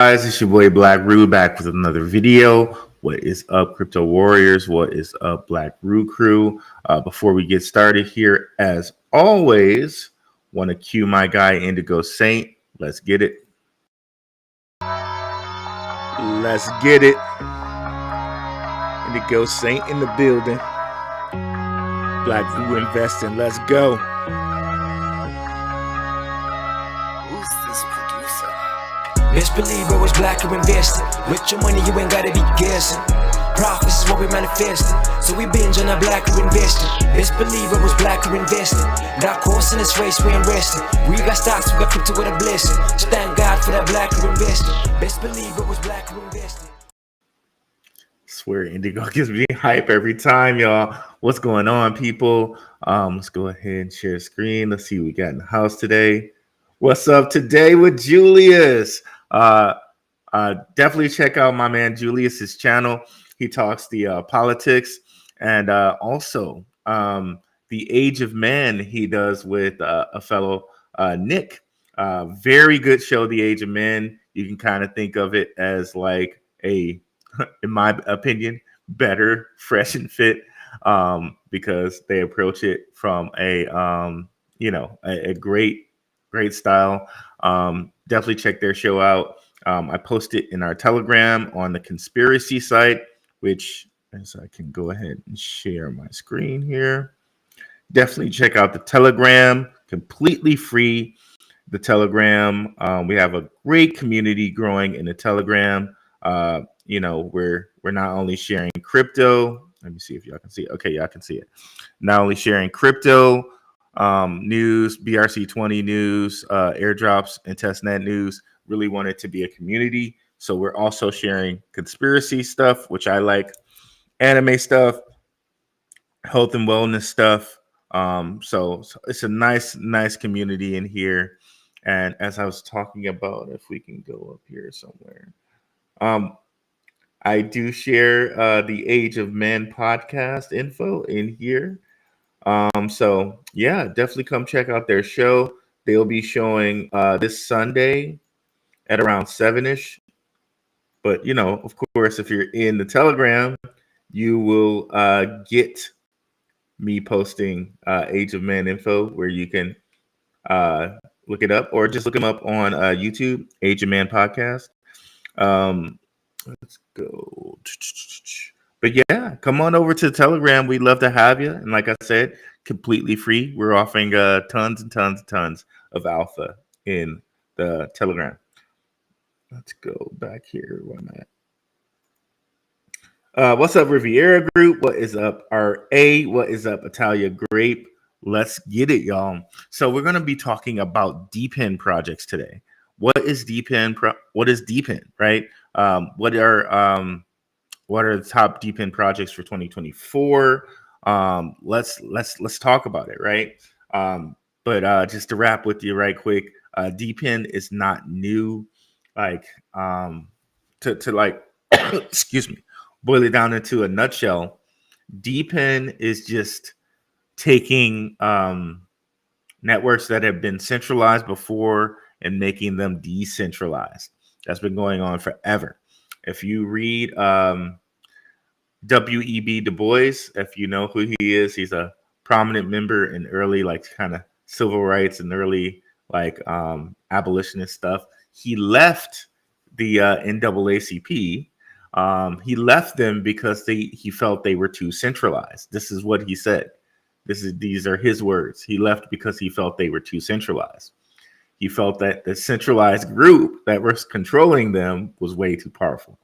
Guys, it's your boy Black Rue back with another video. What is up, Crypto Warriors? What is up, Black Rue crew? Before we get started here, as always, want to cue my guy Indigo Saint. Let's get it. Let's get it. Indigo Saint in the building. Black Rue investing. Let's go. Who's this producer? Best believe I was black or invested. With your money, you ain't gotta be guessing. Profits is what we manifested. So we binge on that black or invested. Best believe I was black or invested. Darkhorse in this race, we ain't resting. We got stocks, we got crypto with a blessing. So thank God for that black or invested. Best believe I was black or invested. Swear Indigo gives me hype every time, y'all. What's going on, people? Let's go ahead and share the screen. Let's see what we got in the house today. What's up today with Julius? Definitely check out my man Julius's channel. He talks the politics and also the Age of Man he does with a fellow Nick. Very good show, The Age of Man. You can kind of think of it as like a, in my opinion, better Fresh and Fit because they approach it from a great style. Definitely check their show out. I post it in our Telegram on the conspiracy site, which as I can go ahead and share my screen here. Definitely check out the Telegram, completely free. The Telegram, we have a great community growing in the Telegram. We're not only sharing crypto. Let me see if y'all can see it. Okay, y'all can see it. Not only sharing crypto news, BRC20 news, airdrops, and testnet news. Really want it to be a community. So we're also sharing conspiracy stuff, which I like, anime stuff, health and wellness stuff. So it's a nice community in here. And as I was talking about, if we can go up here somewhere, I do share the Age of Men podcast info in here. So yeah, definitely come check out their show. They'll be showing this Sunday at around 7ish. But of course, if you're in the Telegram, you will get me posting Age of Man info where you can look it up or just look them up on YouTube, Age of Man podcast. Let's go. But yeah, come on over to Telegram. We'd love to have you. And like I said, completely free. We're offering tons and tons of alpha in the Telegram. Let's go back here. Where am I at? What's up, Riviera Group? What is up, RA? What is up, Italia Grape? Let's get it, y'all. So we're going to be talking about DePIN projects today. What is DePIN? What is DePIN, right? What are the top DePIN projects for 2024? Let's talk about it, right? But just to wrap with you right quick, DePIN is not new. Like to like excuse me, boil it down into a nutshell, DePIN is just taking networks that have been centralized before and making them decentralized. That's been going on forever. If you read W.E.B. Du Bois, if you know who he is, he's a prominent member in early kind of civil rights and early abolitionist stuff. He left the NAACP. He left them because he felt they were too centralized. This is what he said. These are his words. He left because he felt they were too centralized. He felt that the centralized group that was controlling them was way too powerful.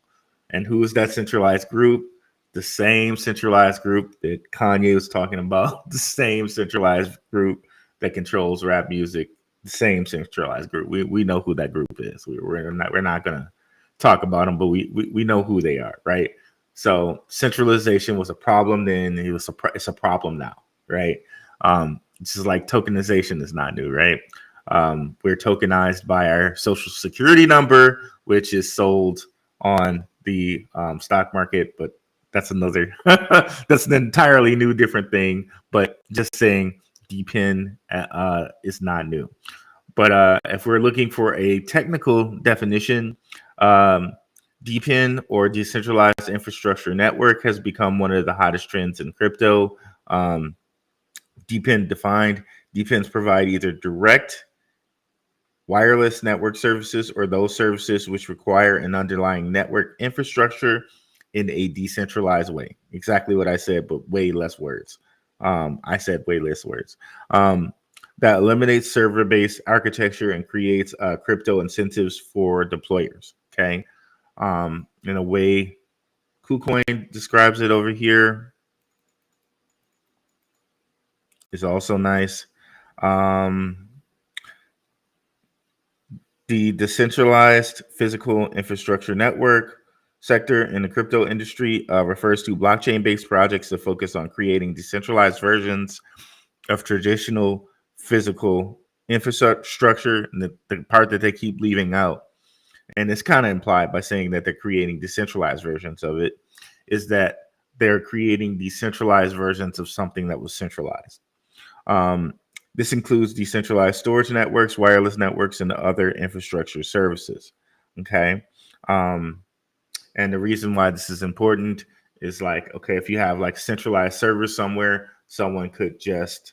And who is that centralized group? The same centralized group that Kanye was talking about, the same centralized group that controls rap music, the same centralized group. We know who that group is. We're not gonna talk about them, but we know who they are, right? So centralization was a problem then. It's a problem now, right? This is like tokenization is not new, right? We're tokenized by our social security number, which is sold on the stock market, but that's that's an entirely new different thing. But just saying DePIN is not new. But if we're looking for a technical definition, Um, DePIN, or decentralized infrastructure network, has become one of the hottest trends in crypto. DePIN defined, DePINs provide either direct wireless network services or those services which require an underlying network infrastructure in a decentralized way. Exactly what I said, but way less words. I said way less words. That eliminates server-based architecture and creates crypto incentives for deployers. Okay, in a way, KuCoin describes it over here. Is also nice. The decentralized physical infrastructure network sector in the crypto industry refers to blockchain-based projects that focus on creating decentralized versions of traditional physical infrastructure. And the part that they keep leaving out, and it's kind of implied by saying that they're creating decentralized versions of it, is that they're creating decentralized versions of something that was centralized. This includes decentralized storage networks, wireless networks, and other infrastructure services. Okay. And the reason why this is important is like, okay, if you have like centralized servers somewhere, someone could just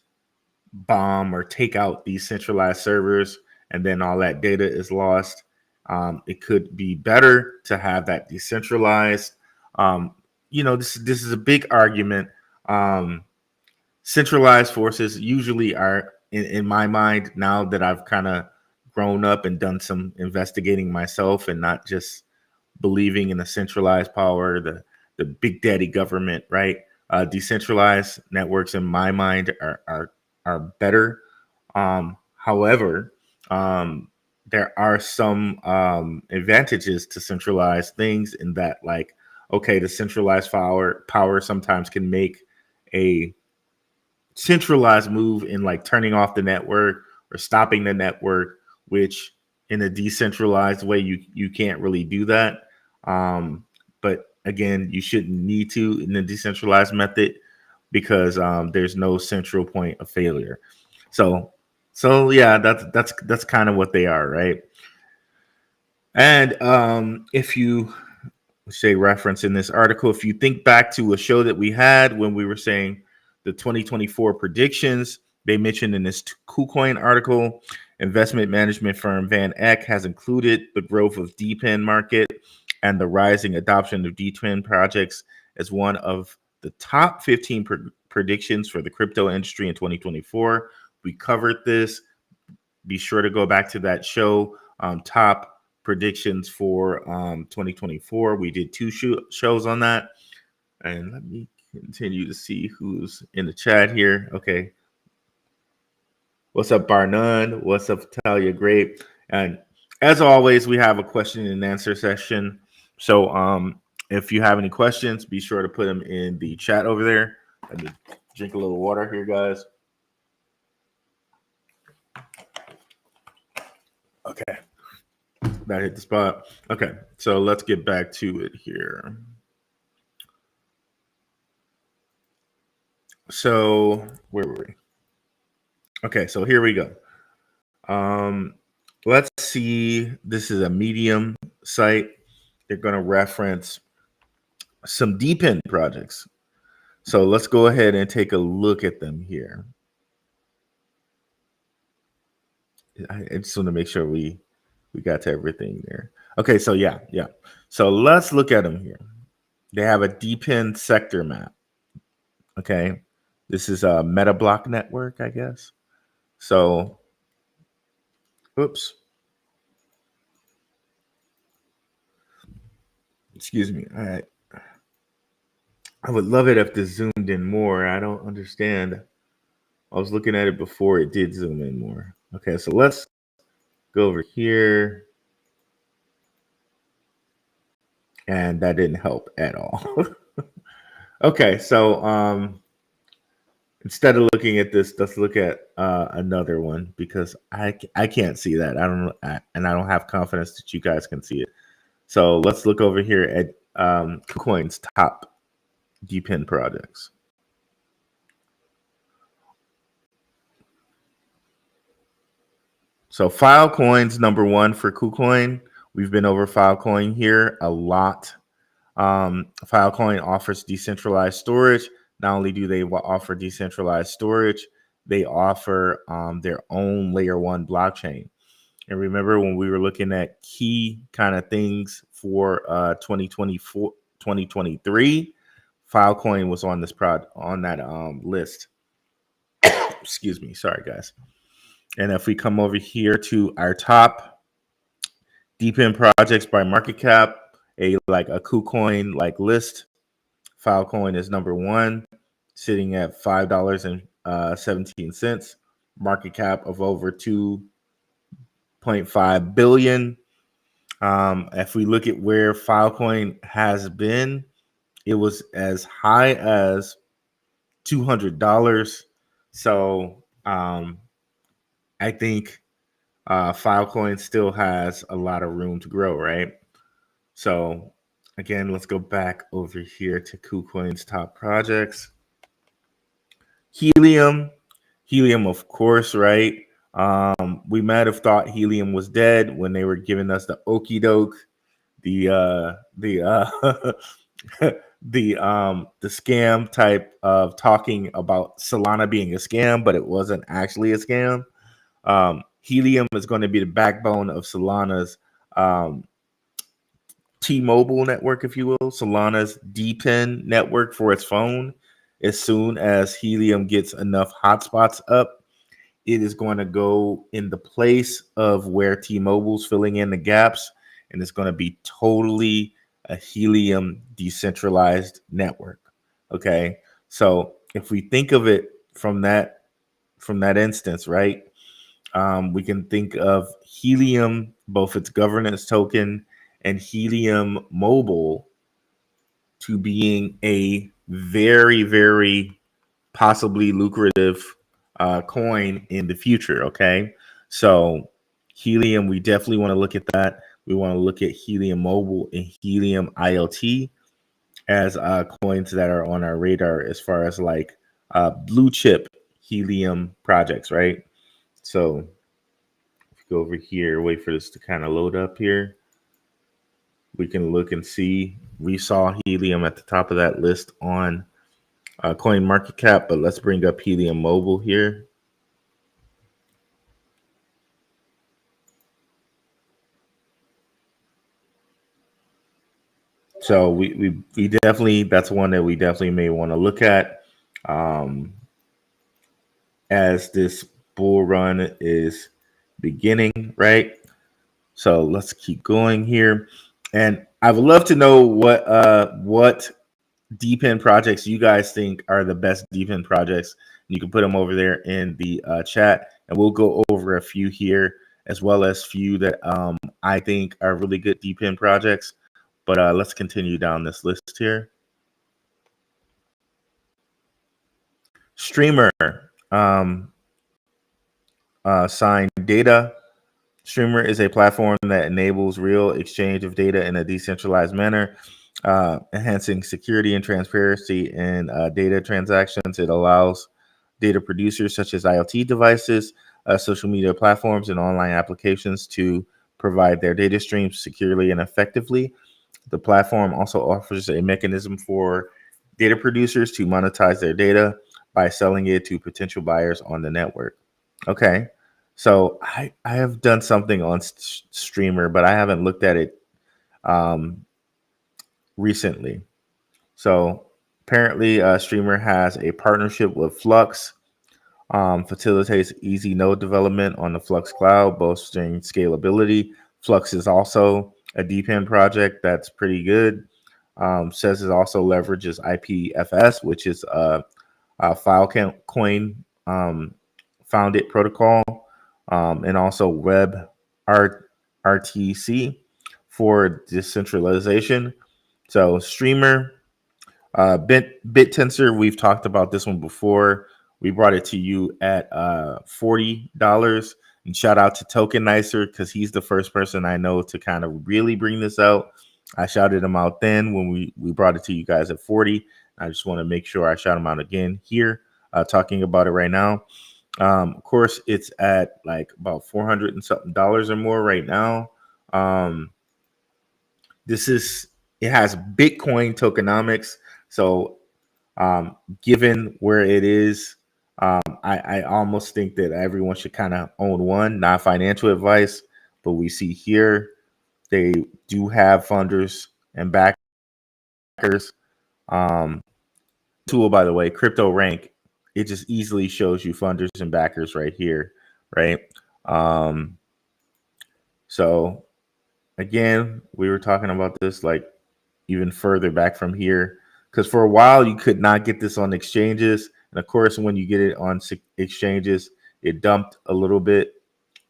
bomb or take out these centralized servers, and then all that data is lost. It could be better to have that decentralized. This is a big argument. Centralized forces usually are, in my mind, now that I've kind of grown up and done some investigating myself and not just believing in the centralized power, the big daddy government, right? Decentralized networks, in my mind, are better. However, there are some advantages to centralized things in that, like, okay, the centralized power sometimes can make a centralized move in like turning off the network or stopping the network, which in a decentralized way you can't really do that. But again, you shouldn't need to in the decentralized method because there's no central point of failure. So yeah, that's kind of what they are, right? And if you say reference in this article, if you think back to a show that we had when we were saying the 2024 predictions, they mentioned in this KuCoin article, investment management firm Van Eck has included the growth of DePIN market and the rising adoption of DePIN projects as one of the top 15 predictions for the crypto industry in 2024. We covered this. Be sure to go back to that show, top predictions for 2024. We did two shows on that. And let me continue to see who's in the chat here. Okay. What's up, Barnun? What's up, Talia Grape? And as always, we have a question and answer session. So if you have any questions, be sure to put them in the chat over there. Let me drink a little water here, guys. Okay. That hit the spot. Okay. So let's get back to it here. So where were we? Okay, so here we go. Let's see. This is a Medium site. They're going to reference some DePIN projects. So let's go ahead and take a look at them here. I just want to make sure we got to everything there. Okay, so yeah. So let's look at them here. They have a DePIN sector map. Okay, this is a meta block network, I guess. So, oops. Excuse me. All right. I would love it if this zoomed in more. I don't understand. I was looking at it before it did zoom in more. Okay, so let's go over here. And that didn't help at all. Okay, so instead of looking at this, let's look at another one because I can't see that. I don't have confidence that you guys can see it. So let's look over here at KuCoin's top DePIN projects. So Filecoin's number one for KuCoin We've been over Filecoin here a lot. Filecoin offers decentralized storage. Not only do they offer decentralized storage, they offer their own layer one blockchain. And remember when we were looking at key kind of things for 2024, 2023, Filecoin was on this on that list. Excuse me. Sorry, guys. And if we come over here to our top DePIN projects by market cap, a KuCoin like list, Filecoin is number one, sitting at $5.17, market cap of over 2.5 billion. If we look at where Filecoin has been, it was as high as $200. So I think Filecoin still has a lot of room to grow, right? So again, let's go back over here to KuCoin's top projects. Helium, of course, right? We might have thought Helium was dead when they were giving us the okey doke, the the scam type of talking about Solana being a scam, but it wasn't actually a scam. Helium is going to be the backbone of Solana's T-Mobile network, if you will, Solana's DePIN network for its phone. As soon as Helium gets enough hotspots up, it is going to go in the place of where T-Mobile's filling in the gaps, and it's going to be totally a Helium decentralized network. Okay, so if we think of it from that instance, right, we can think of Helium, both its governance token and Helium Mobile, to being a very, very possibly lucrative coin in the future. Okay, so Helium, we definitely want to look at that. We want to look at Helium Mobile and Helium IoT as coins that are on our radar as far as like blue chip Helium projects, right? So if you go over here, wait for this to kind of load up here. We can look and see. We saw Helium at the top of that list on Coin Market Cap, but let's bring up Helium Mobile here. So we definitely, that's one that we definitely may want to look at as this bull run is beginning, right? So let's keep going here. And I would love to know what DePIN projects you guys think are the best DePIN projects. You can put them over there in the chat, and we'll go over a few here as well as few that I think are really good DePIN projects. But let's continue down this list here. Streamer signed data. Streamer is a platform that enables real exchange of data in a decentralized manner, enhancing security and transparency in data transactions. It allows data producers such as IoT devices, social media platforms, and online applications to provide their data streams securely and effectively. The platform also offers a mechanism for data producers to monetize their data by selling it to potential buyers on the network. Okay. So I have done something on Streamer, but I haven't looked at it recently. So apparently Streamer has a partnership with Flux, facilitates easy node development on the Flux cloud, boosting scalability. Flux is also a DePIN project that's pretty good. Says it also leverages IPFS, which is a Filecoin founded protocol. And also WebRTC for decentralization. So Streamer, BitTensor, we've talked about this one before. We brought it to you at $40. And shout out to Tokenizer because he's the first person I know to kind of really bring this out. I shouted him out then when we brought it to you guys at 40. I just want to make sure I shout him out again here, talking about it right now. Of course, it's at like about $400 and something or more right now. it has Bitcoin tokenomics. So given where it is, I almost think that everyone should kind of own one. Not financial advice, but we see here they do have funders and backers. Um, tool, by the way, Crypto Rank, it just easily shows you funders and backers right here, right? Um, so again, we were talking about this like even further back from here, because for a while you could not get this on exchanges, and of course when you get it on exchanges, it dumped a little bit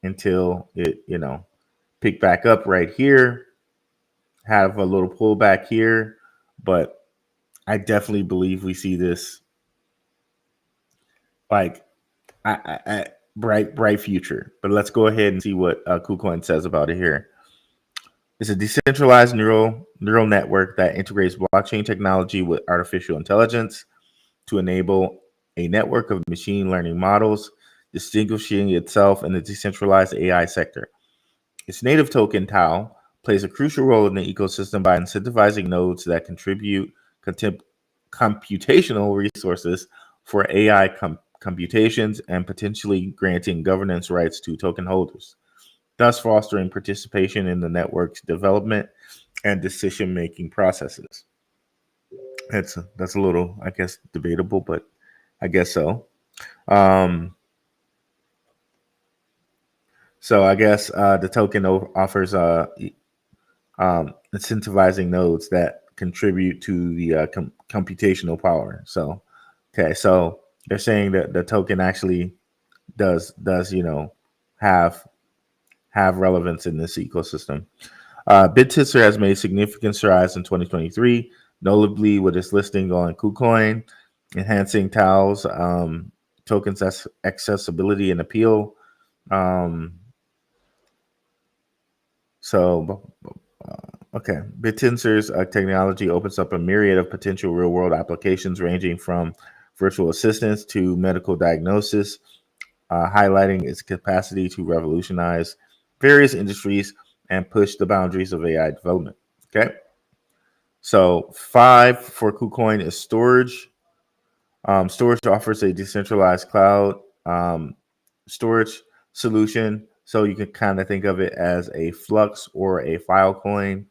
until it picked back up right here, have a little pullback here, but I definitely believe we see this like bright future. But let's go ahead and see what KuCoin says about it here. It's a decentralized neural network that integrates blockchain technology with artificial intelligence to enable a network of machine learning models, distinguishing itself in the decentralized AI sector. Its native token, Tau, plays a crucial role in the ecosystem by incentivizing nodes that contribute computational resources for AI computations and potentially granting governance rights to token holders, thus fostering participation in the network's development and decision-making processes. That's a little, I guess, debatable, but I guess so. So I guess the token offers incentivizing nodes that contribute to the computational power. So, okay, so they're saying that the token actually does have relevance in this ecosystem. BitTister has made significant strides in 2023, notably with its listing on KuCoin, enhancing Tau's tokens accessibility and appeal. Okay, BitTensor's technology opens up a myriad of potential real-world applications ranging from virtual assistants to medical diagnosis, highlighting its capacity to revolutionize various industries and push the boundaries of AI development. Okay, so 5 for KuCoin is storage. Storage offers a decentralized cloud storage solution, so you can kind of think of it as a Flux or a Filecoin.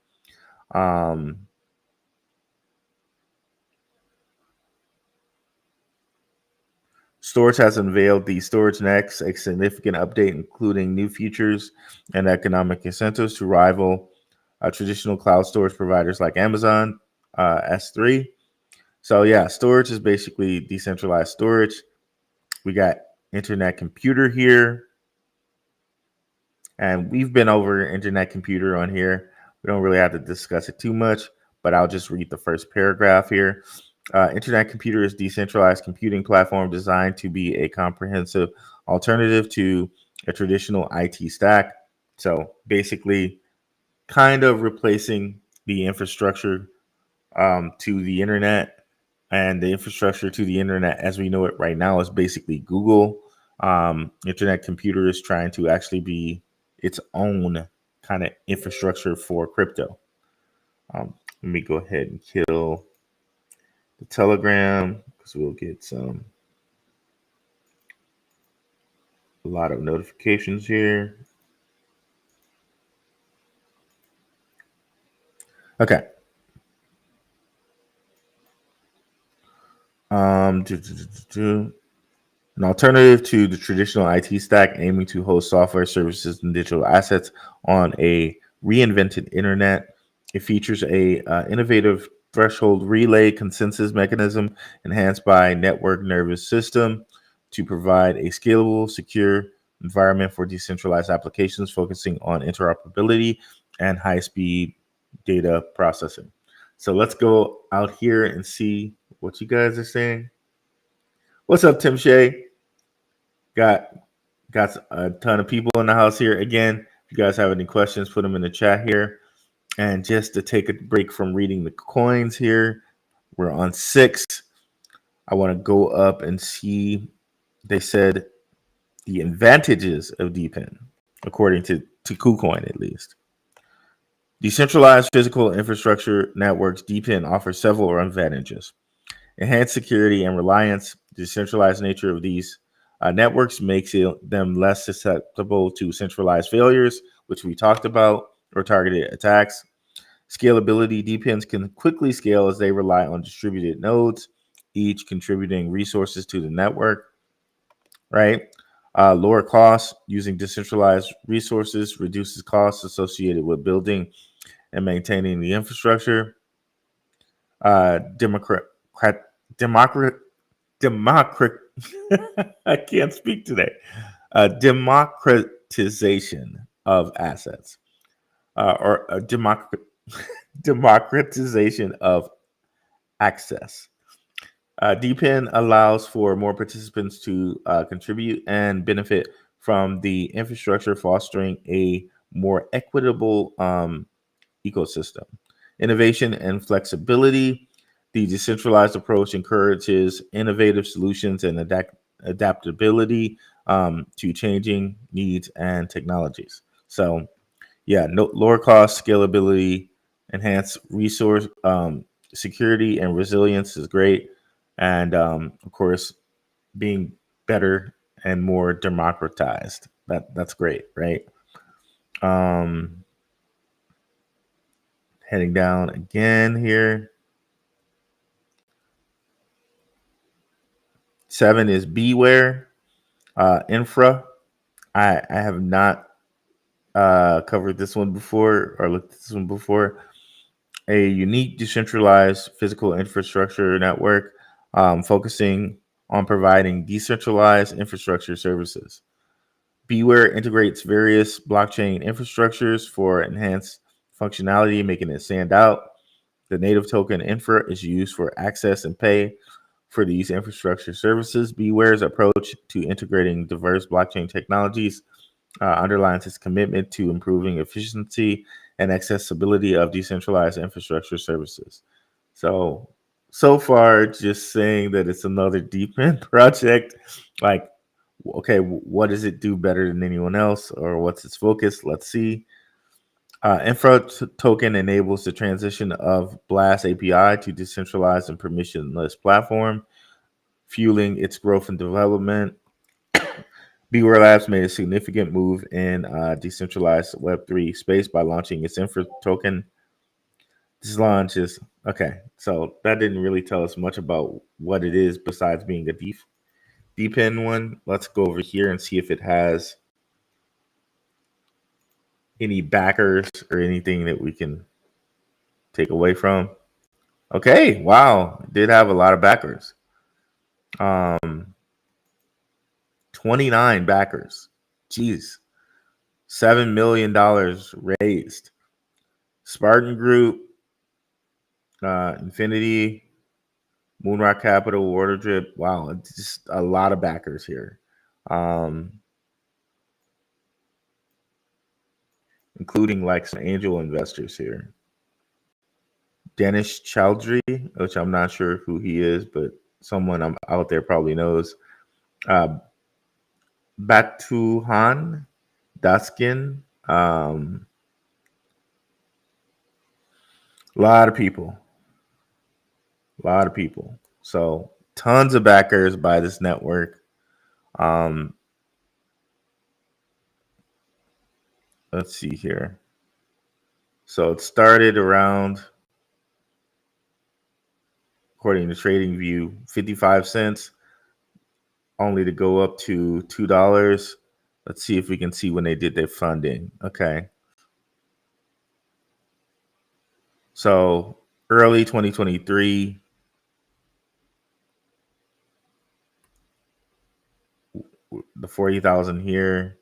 Storage has unveiled the Storage Next, a significant update including new features and economic incentives to rival traditional cloud storage providers like Amazon S3. So yeah, storage is basically decentralized storage. We got Internet Computer here, and we've been over Internet Computer on here. We don't really have to discuss it too much, but I'll just read the first paragraph here. Internet Computer is a decentralized computing platform designed to be a comprehensive alternative to a traditional IT stack. So basically, kind of replacing the infrastructure to the internet. And the infrastructure to the internet as we know it right now is basically Google. Internet Computer is trying to actually be its own kind of infrastructure for crypto. Let me go ahead and kill the Telegram because we'll get a lot of notifications here. Okay. An alternative to the traditional IT stack, aiming to host software, services, and digital assets on a reinvented internet. It features a innovative threshold relay consensus mechanism enhanced by network nervous system to provide a scalable, secure environment for decentralized applications, focusing on interoperability and high-speed data processing. So let's go out here and see what you guys are saying. What's up, Tim Shea? Got a ton of people in the house here. Again, if you guys have any questions, put them in the chat here. And just to take a break from reading the coins here, we're on 6. I want to go up and see. They said the advantages of DePIN, according to KuCoin at least. Decentralized physical infrastructure networks, DePIN, offer several advantages. Enhanced security and reliance. The decentralized nature of these networks makes them less susceptible to centralized failures, which we talked about, or targeted attacks. Scalability. DePINs can quickly scale as they rely on distributed nodes, each contributing resources to the network, right? Lower costs. Using decentralized resources reduces costs associated with building and maintaining the infrastructure. Democrat, democrat, democrat. I can't speak today. Democratization of assets, or a democratization of access. DPIN allows for more participants to contribute and benefit from the infrastructure, fostering a more equitable ecosystem. Innovation and flexibility. The decentralized approach encourages innovative solutions and adaptability to changing needs and technologies. So, yeah, no, lower cost, scalability, enhanced resource security, and resilience is great. And of course, being better and more democratized. That's great, right? Um, Heading down again here. 7 is Beware Infra. I have not covered this one before or looked at this one before. A unique decentralized physical infrastructure network focusing on providing decentralized infrastructure services. Beware integrates various blockchain infrastructures for enhanced functionality, making it stand out. The native token infra is used for access and pay for these infrastructure services. Beware's approach to integrating diverse blockchain technologies underlines its commitment to improving efficiency and accessibility of decentralized infrastructure services. So far, just saying that it's another DeepIn project, like, okay, what does it do better than anyone else, or what's its focus? Let's see. Infra token enables the transition of Blast API to decentralized and permissionless platform, fueling its growth and development. Beware Labs made a significant move in decentralized Web3 space by launching its Infra token. This launch is okay. So that didn't really tell us much about what it is besides being a DePIN one. Let's go over here and see if it has any backers or anything that we can take away from. Okay, wow, it did have a lot of backers. 29 backers. Jeez. $7 million raised. Spartan Group, Infinity, Moonrock Capital, Water Drip. Wow, it's just a lot of backers here. Including like some angel investors here. Dennis Chowdhury, which I'm not sure who he is, but someone I'm out there probably knows. Batuhan Daskin. A lot of people. So tons of backers by this network. Let's see here. So it started around, according to TradingView, 55 cents, only to go up to $2. Let's see if we can see when they did their funding. Okay. So early 2023, the 40,000 here.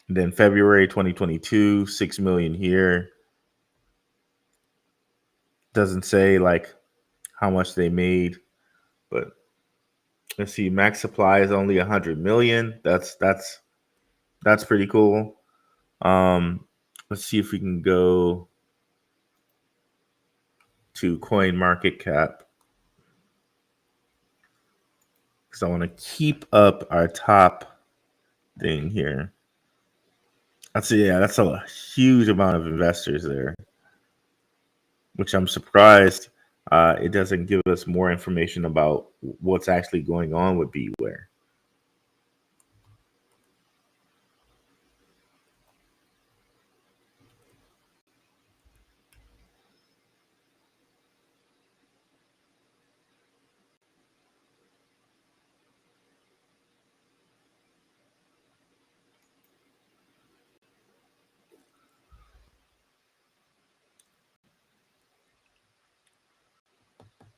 And then February 2022, 6 million here. Doesn't say like how much they made, but let's see. Max supply is only 100 million. That's pretty cool. Let's see if we can go to Coin Market Cap, because I want to keep up our top thing here. That's a huge amount of investors there. which I'm surprised it doesn't give us more information about what's actually going on with Beware.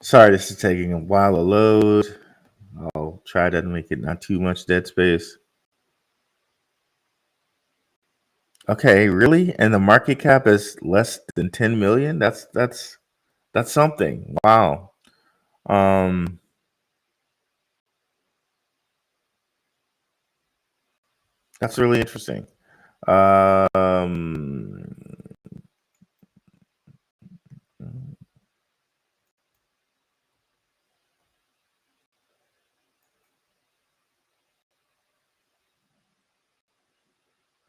Sorry, this is taking a while to load. I'll try to make it not too much dead space. Okay, really? And the market cap is less than 10 million? That's something. Wow. Um that's really interesting. Um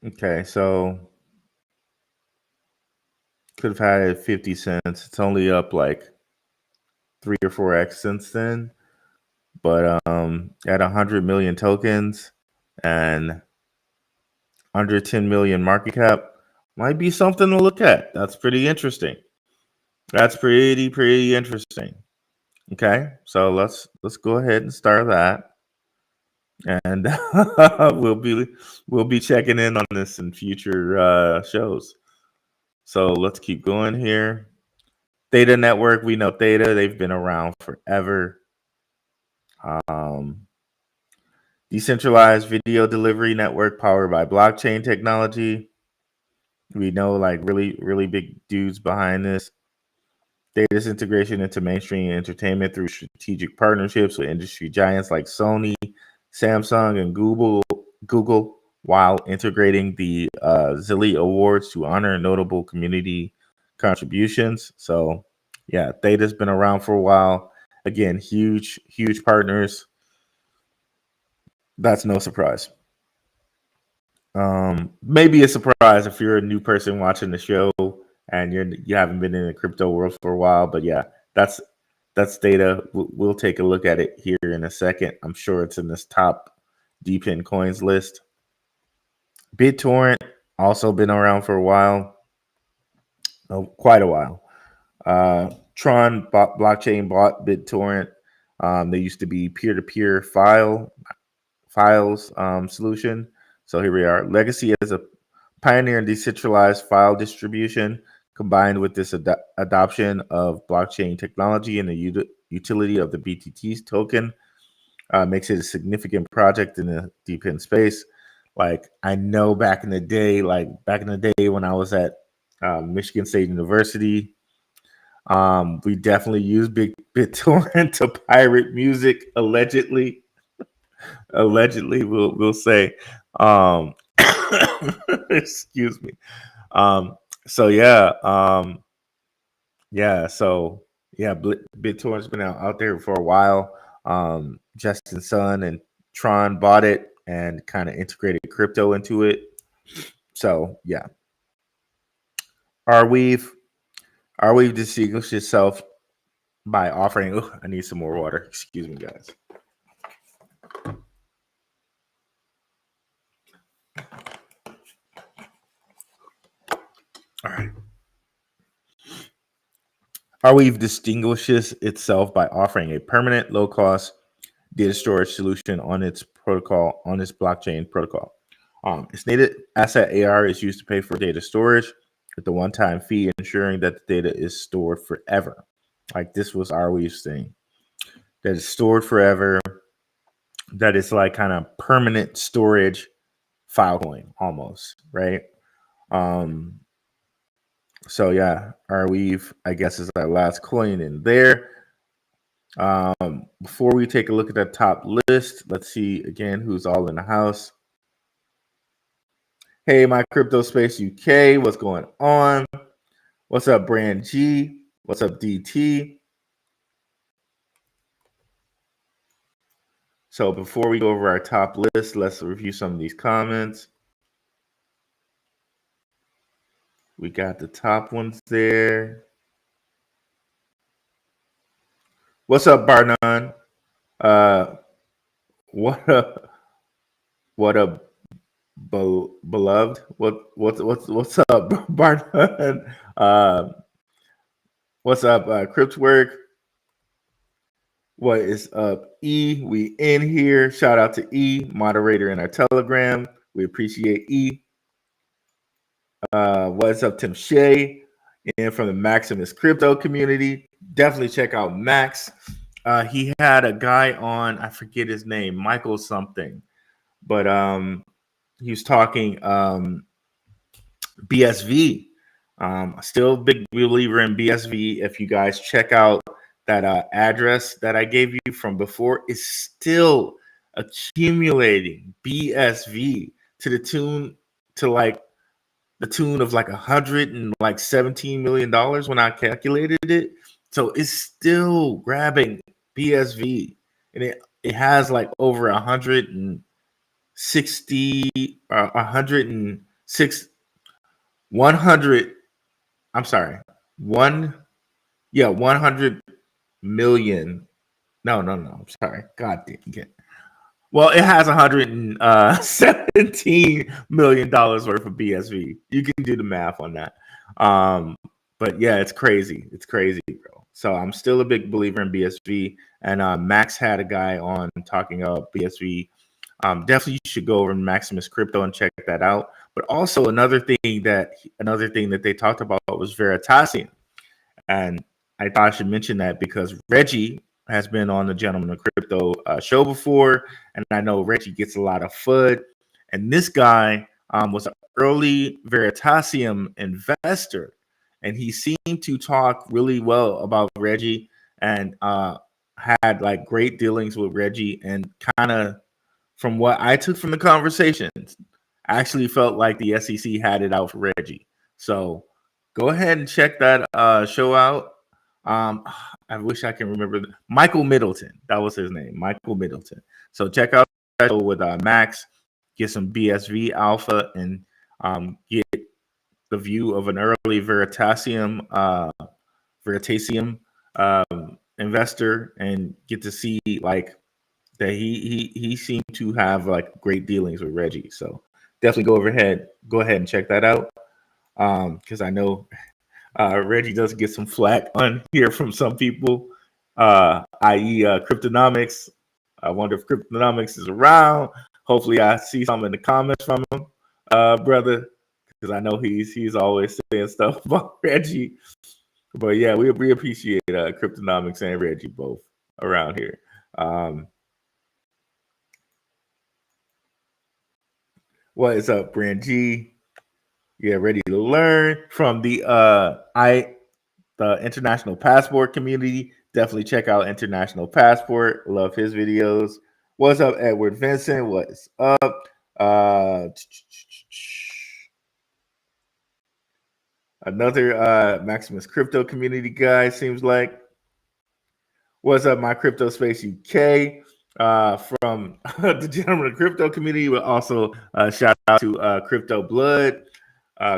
okay, so could have had it 50 cents. It's only up like 3 or 4x since then. But at 100 million tokens and under 10 million market cap might be something to look at. That's pretty interesting. That's pretty interesting. Okay, so let's go ahead and start that, and we'll be checking in on this in future shows. So let's keep going here. Theta Network, we know Theta; they've been around forever. Um, Decentralized video delivery network powered by blockchain technology. We know like really big dudes behind this. Data's integration into mainstream entertainment through strategic partnerships with industry giants like Sony, Samsung, and Google, while integrating the Zilly Awards to honor notable community contributions. So, yeah, Theta's been around for a while. Again, huge partners. That's no surprise. Maybe a surprise if you're a new person watching the show and you haven't been in the crypto world for a while. But yeah, that's Data. We'll take a look at it here in a second. I'm sure it's in this top DePIN coins list. BitTorrent also been around for a while, quite a while. Tron blockchain bought BitTorrent. They used to be peer-to-peer files solution. So here we are. Legacy as a pioneer in decentralized file distribution, combined with this adoption of blockchain technology and the utility of the BTT's token, makes it a significant project in the DePIN space. Like I know back in the day when I was at Michigan State University, we definitely used BitTorrent to pirate music allegedly. Allegedly, we'll say. Um, excuse me. So yeah, yeah, so yeah, BitTorrent's been out there for a while. Justin Sun and Tron bought it and kind of integrated crypto into it. So yeah, Arweave distinguished itself by offering. Oh, I need some more water. Excuse me, guys. All right. Arweave distinguishes itself by offering a permanent, low-cost data storage solution on its blockchain protocol. Its native asset AR is used to pay for data storage with the one-time fee, ensuring that the data is stored forever. Like this was Arweave's thing. That is stored forever. That is like kind of permanent storage Filecoin almost, right? So yeah, Arweave, I guess, is our last coin in there. Before we take a look at that top list, let's see again who's all in the house. Hey, my Crypto Space UK, what's going on? What's up, Brand G? What's up, DT? So before we go over our top list, let's review some of these comments. We got the top ones there. What's up, Barnon? Uh, what a what a beloved. What's up, Barnon? What's up, Cryptwork? What is up, E? We in here. Shout out to E, moderator in our Telegram. We appreciate E. What's up, Tim Shea? And from the Maximus Crypto community, definitely check out Max. He had a guy on, I forget his name, Michael something, but he was talking BSV. Still a big believer in BSV. If you guys check out that address that I gave you from before, is still accumulating BSV to the tune of like $117 million when I calculated it. So it's still grabbing BSV, and it has like over 160 106 100. I'm sorry, 100 million. No. I'm sorry. God damn it. Well, it has $117 million worth of BSV. You can do the math on that. But yeah, it's crazy. It's crazy, bro. So I'm still a big believer in BSV. And Max had a guy on talking about BSV. Definitely you should go over to Maximus Crypto and check that out. But also another thing that they talked about was Veritasium. And I thought I should mention that because Reggie has been on the Gentleman of Crypto show before, and I know Reggie gets a lot of FUD. And this guy was an early Veritasium investor, and he seemed to talk really well about Reggie and had like great dealings with Reggie. And kind of from what I took from the conversations, I actually felt like the SEC had it out for Reggie. So go ahead and check that show out. I wish I can remember Michael Middleton. That was his name, Michael Middleton. So check out that show with Max, get some BSV alpha, and get the view of an early Veritasium investor, and get to see like that he seemed to have like great dealings with Reggie. So definitely go ahead and check that out, because I know Reggie does get some flack on here from some people, i.e. Cryptonomics. I wonder if Cryptonomics is around. Hopefully I see some in the comments from him, brother, because I know he's always saying stuff about Reggie. But yeah, we appreciate Cryptonomics and Reggie both around here. What is up, Brand G? Yeah, ready to learn from the International Passport community. Definitely check out International Passport. Love his videos. What's up, Edward Vincent? What's up? Another Maximus Crypto community guy, seems like. What's up, my Crypto Space UK? From the Gentleman of Crypto community, but also shout out to Crypto Blood.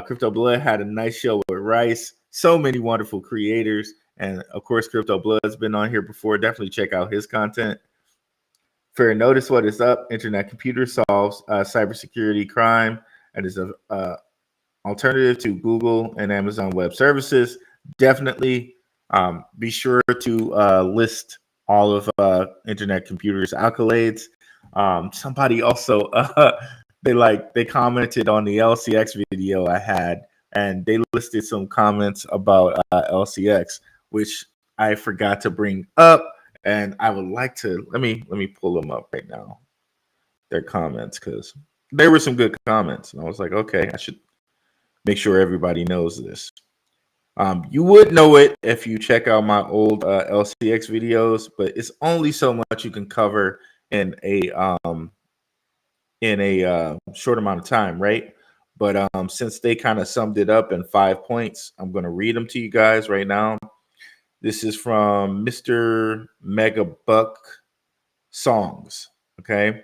Crypto Blood had a nice show with Rice. So many wonderful creators. And of course, Crypto Blood's been on here before. Definitely check out his content. Fair Notice, what is up? Internet Computer solves cybersecurity crime and is an alternative to Google and Amazon Web Services. Definitely be sure to list all of Internet Computer's accolades. Somebody also they commented on the LCX video I had, and they listed some comments about LCX, which I forgot to bring up, and I would like to let me pull them up right now. Their comments, because there were some good comments, and I was like, okay, I should make sure everybody knows this. You would know it if you check out my old LCX videos, but it's only so much you can cover in a short amount of time, right? But since they kind of summed it up in 5 points, I'm going to read them to you guys right now. This is from Mr. Megabuck Songs. Okay.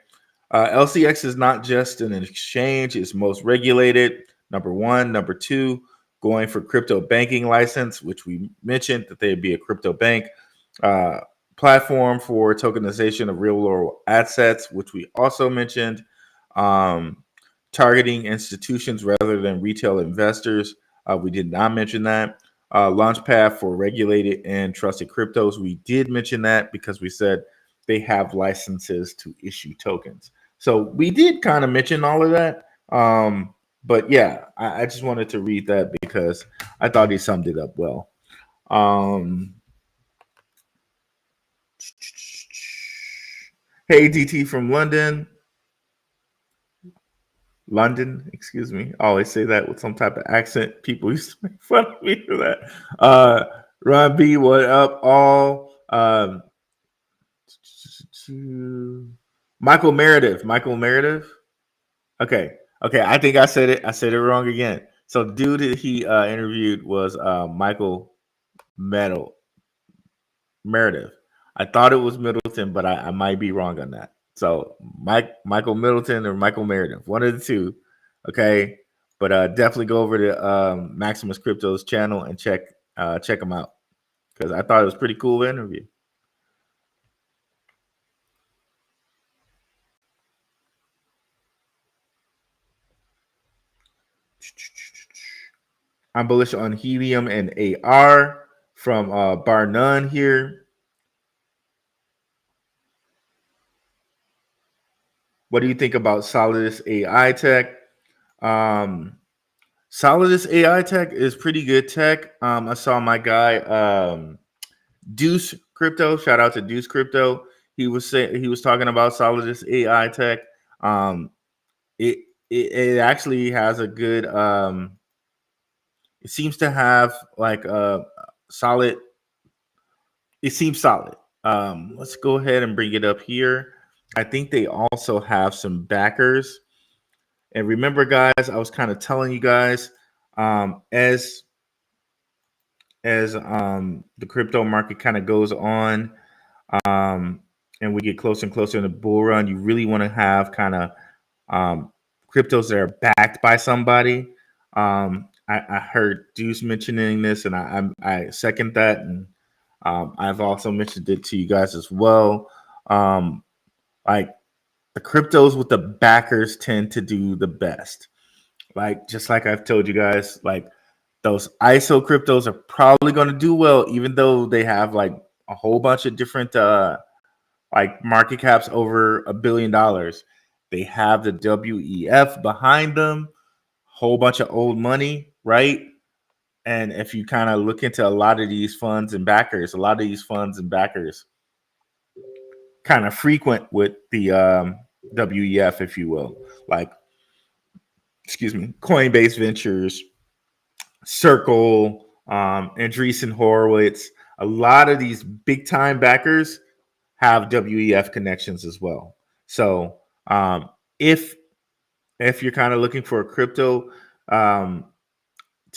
LCX is not just an exchange, it's most regulated. Number one. Number two, going for crypto banking license, which we mentioned that they'd be a crypto bank. platform for tokenization of real world assets, which we also mentioned. Um, Targeting institutions rather than retail investors. We did not mention that. Launchpad for regulated and trusted cryptos. We did mention that because we said they have licenses to issue tokens. So we did kind of mention all of that. But yeah, I just wanted to read that because I thought he summed it up well. Um, hey, DT from London. London, excuse me. I always say that with some type of accent. People used to make fun of me for that. Ron B, what up, all? Michael Meredith. Michael Meredith. Okay. Okay. I think I said it. I said it wrong again. So, the dude that he interviewed was Michael Meredith. I thought it was Middleton, but I might be wrong on that. So Michael Middleton or Michael Meredith, one of the two. Okay, but definitely go over to Maximus Crypto's channel and check them out because I thought it was pretty cool interview. I'm bullish on Helium and AR from Bar None here. What do you think about Solidus AI tech? Solidus AI tech is pretty good tech. I saw my guy Deuce Crypto. Shout out to Deuce Crypto. He was talking about Solidus AI tech. It it actually has a good. It seems to have like a solid. It seems solid. Let's go ahead and bring it up here. I think they also have some backers. And remember, guys, I was kind of telling you guys as the crypto market kind of goes on and we get closer and closer in the bull run, you really want to have kind of cryptos that are backed by somebody. I heard Deuce mentioning this, and I second that, and I've also mentioned it to you guys as well. Like the cryptos with the backers tend to do the best. Like just like I've told you guys, like those ISO cryptos are probably going to do well, even though they have like a whole bunch of different like market caps over $1 billion. They have the WEF behind them, whole bunch of old money, right? And if you kind of look into a lot of these funds and backers, kind of frequent with the WEF, if you will, like, excuse me, Coinbase Ventures, Circle, Andreessen Horowitz. A lot of these big time backers have WEF connections as well. So if you're kind of looking for a crypto to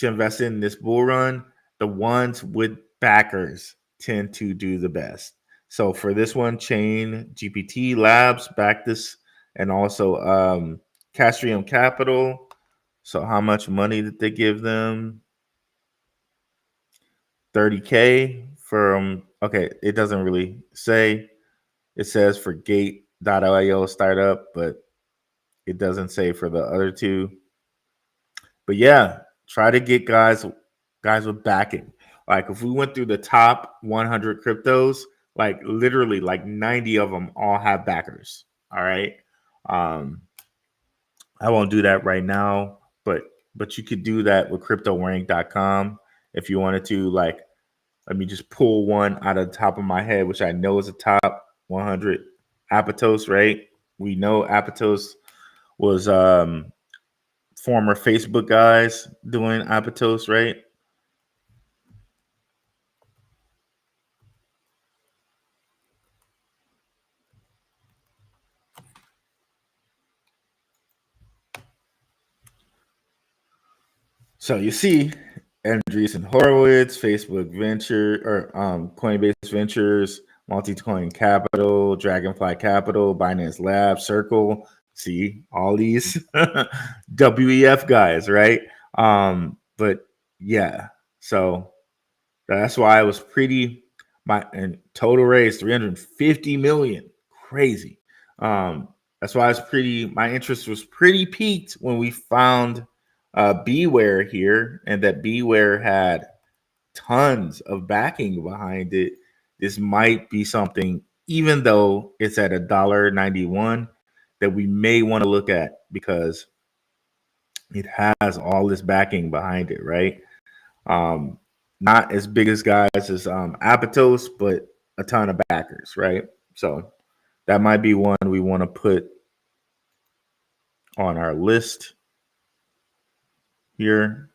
invest in this bull run, the ones with backers tend to do the best. So for this one, Chain GPT Labs backed this, and also Castrium Capital. So how much money did they give them? $30K from, okay, it doesn't really say. It says for Gate.io startup, but it doesn't say for the other two. But yeah, try to get guys with backing. Like if we went through the top 100 cryptos, like literally like 90 of them all have backers. All right. I won't do that right now, but you could do that with cryptorank.com if you wanted to. Like, let me just pull one out of the top of my head, which I know is a top 100. Aptos, right? We know Aptos was former Facebook guys doing Aptos, right? So you see Andreessen Horowitz, Facebook Venture, or Coinbase Ventures, Multicoin Capital, Dragonfly Capital, Binance Labs, Circle. See all these WEF guys, right? But yeah, so that's why I was pretty And total raise 350 million. Crazy. That's why my interest was pretty peaked when we found Beware here, and that Beware had tons of backing behind it. This might be something, even though it's at $1.91, that we may want to look at because it has all this backing behind it, right? Not as big as guys as Apatos, but a ton of backers, right? So that might be one we want to put on our list here.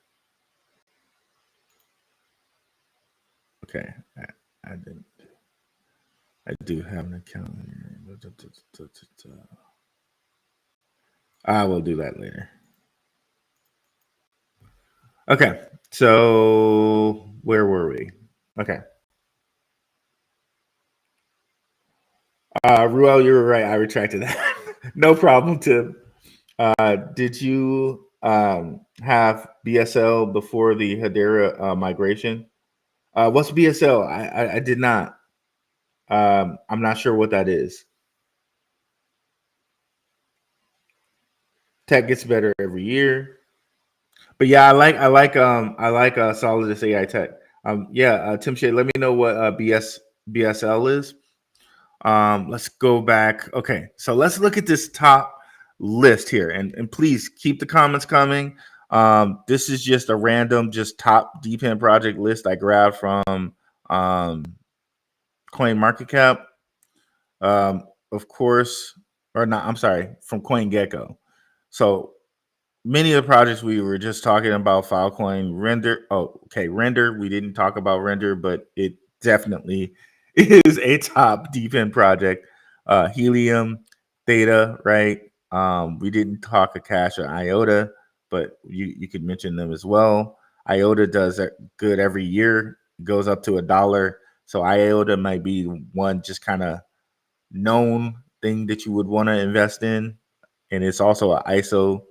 Okay, I didn't. I do have an account here. I will do that later. Okay, so where were we? Okay. Ruel, you were right. I retracted that. No problem, Tim. Did you have BSL before the Hedera migration? What's BSL? I did not. I'm not sure what that is. Tech gets better every year. But yeah, I like Solidus AI Tech. Tim Shea, let me know what BSL is. Let's go back. Okay, so let's look at this top list here, and please keep the comments coming. This is just a random, just top DePIN project list I grabbed from Coin Market Cap, of course, or not. I'm sorry, from CoinGecko. So many of the projects we were just talking about, Filecoin, Render. Oh, okay, Render. We didn't talk about Render, but it definitely is a top DePIN project. Helium, Theta, right? We didn't talk Akash or IOTA, but you could mention them as well. IOTA does good every year, goes up to $1. So IOTA might be one just kind of known thing that you would want to invest in. And it's also an ISO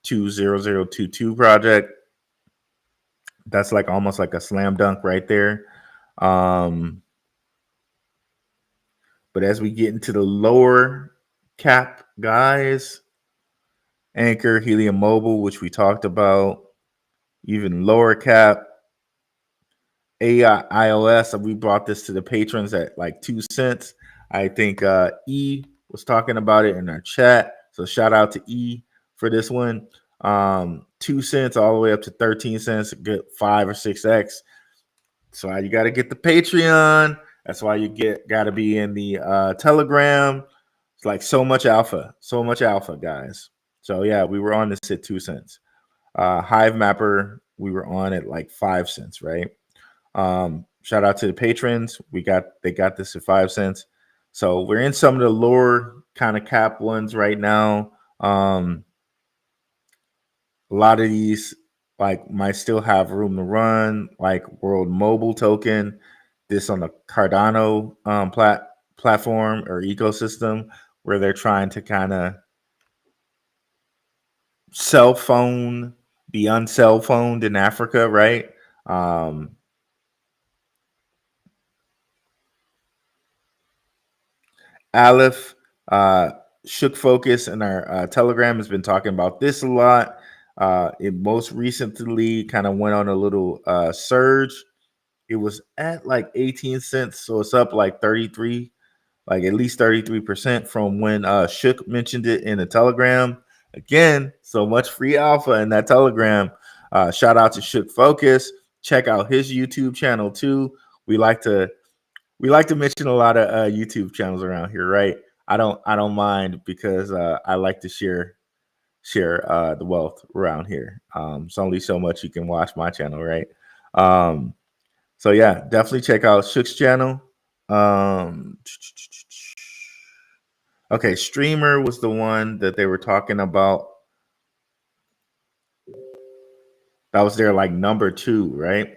20022 project. That's like almost like a slam dunk right there. But as we get into the lower cap guys, Anchor, Helium Mobile, which we talked about, even lower cap, AI iOS. We brought this to the patrons at like 2 cents. I think E was talking about it in our chat. So shout out to E for this one. 2 cents all the way up to 13 cents, get 5 or 6x. So you got to get the Patreon. That's why you got to be in the Telegram. It's like so much alpha, guys. So yeah, we were on this at 2 cents. Hive Mapper, we were on at like 5 cents, right? Shout out to the patrons. They got this at 5 cents. So we're in some of the lower kind of cap ones right now. A lot of these like might still have room to run, like World Mobile Token, this on the Cardano platform or ecosystem, where they're trying to kind of cell phone the uncell phoned in Africa, right? Aleph, Shook Focus in our Telegram has been talking about this a lot. It most recently kind of went on a little surge. It was at like 18 cents, so it's up like 33, like at least 33% from when Shook mentioned it in the Telegram. Again, so much free alpha in that Telegram. Shout out to Shook Focus. Check out his YouTube channel too. We like to mention a lot of YouTube channels around here, right? I don't mind because I like to share the wealth around here. It's only so much you can watch my channel, right? So yeah, definitely check out Shook's channel. Okay, Streamer was the one that they were talking about. That was their like number 2, right?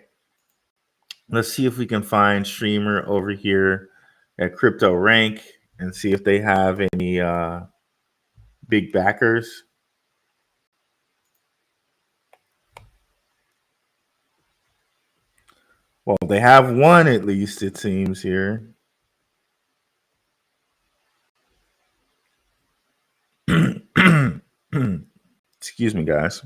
Let's see if we can find Streamer over here at Crypto Rank and see if they have any big backers. Well, they have one at least, it seems here. Excuse me, guys.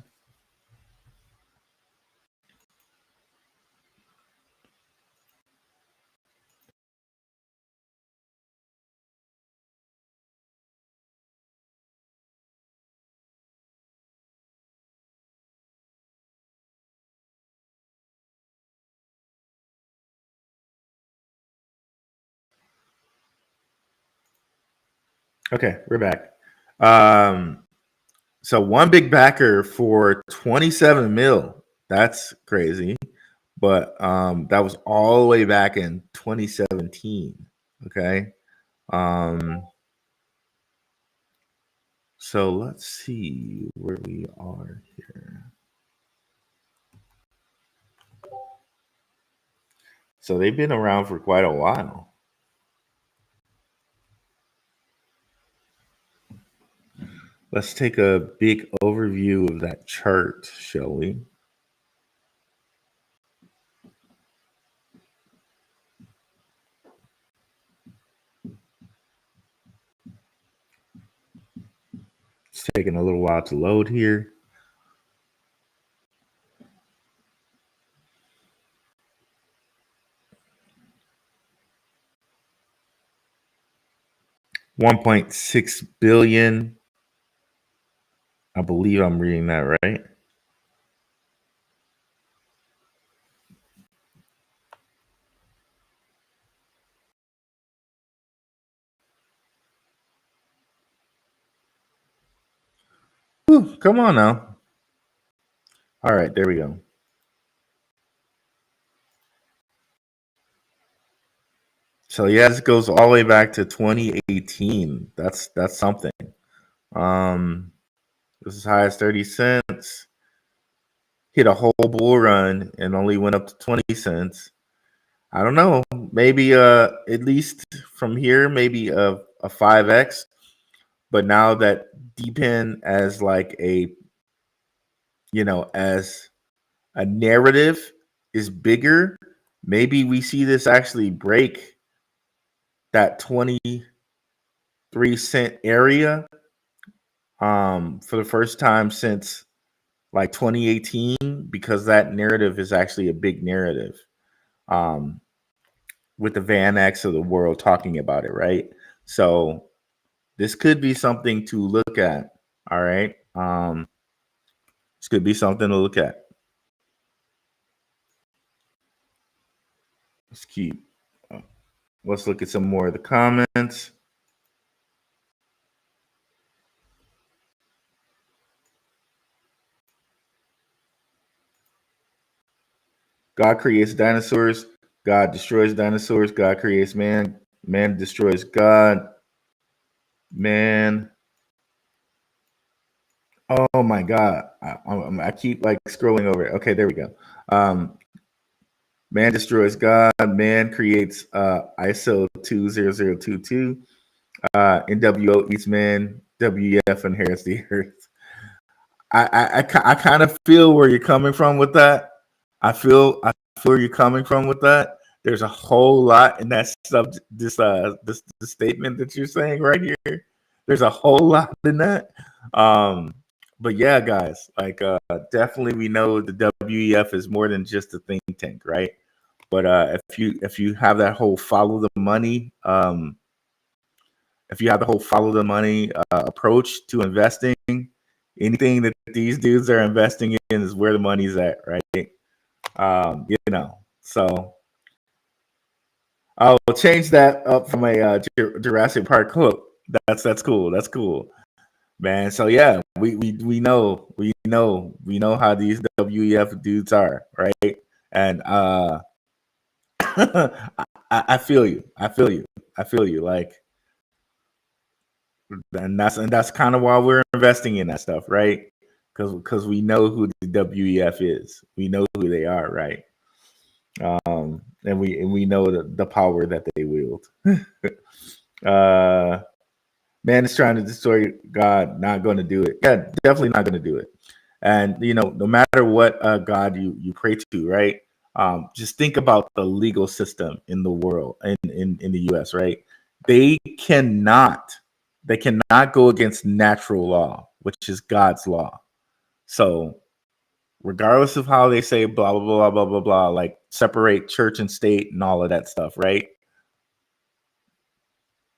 Okay, we're back. So one big backer for 27 mil. That's crazy. But that was all the way back in 2017. Okay. So let's see where we are here. So they've been around for quite a while. Let's take a big overview of that chart, shall we? It's taking a little while to load here. $1.6 billion. I believe I'm reading that right. Whew, come on now. All right, there we go. So yeah, this goes all the way back to 2018. That's something. This is as high as 30 cents. Hit a whole bull run and only went up to 20 cents. I don't know. Maybe at least from here, maybe a 5x. But now that DePIN as like a, as a narrative is bigger, maybe we see this actually break that 23-cent area for the first time since like 2018, because that narrative is actually a big narrative with the Van X of the world talking about it, right? So this could be something to look at. All right. This could be something to look at. Let's look at some more of the comments. God creates dinosaurs. God destroys dinosaurs. God creates man. Man destroys God. Man. Oh my God. I keep like scrolling over it. Okay, there we go. Man destroys God. Man creates ISO 20022. NWO eats man. WF inherits the earth. I kind of feel where you're coming from with that. I feel where you're coming from with that. There's a whole lot in that this statement that you're saying right here. There's a whole lot in that. But yeah, guys, like definitely we know the WEF is more than just a think tank, right? But if you have that whole follow the money, approach to investing, anything that these dudes are investing in is where the money's at, right? So I'll change that up from a Jurassic Park quote. That's cool. That's cool, man. So yeah, we know how these WEF dudes are, right? And I feel you. Like, and that's kind of why we're investing in that stuff, right? Because we know who the WEF is. We know who they are, right? And we know the power that they wield. Man is trying to destroy God, not going to do it. Yeah, definitely not going to do it. And no matter what God you pray to, right? Just think about the legal system in the world, in the US, right? They cannot go against natural law, which is God's law. So regardless of how they say blah blah blah blah blah blah, like separate church and state and all of that stuff, right?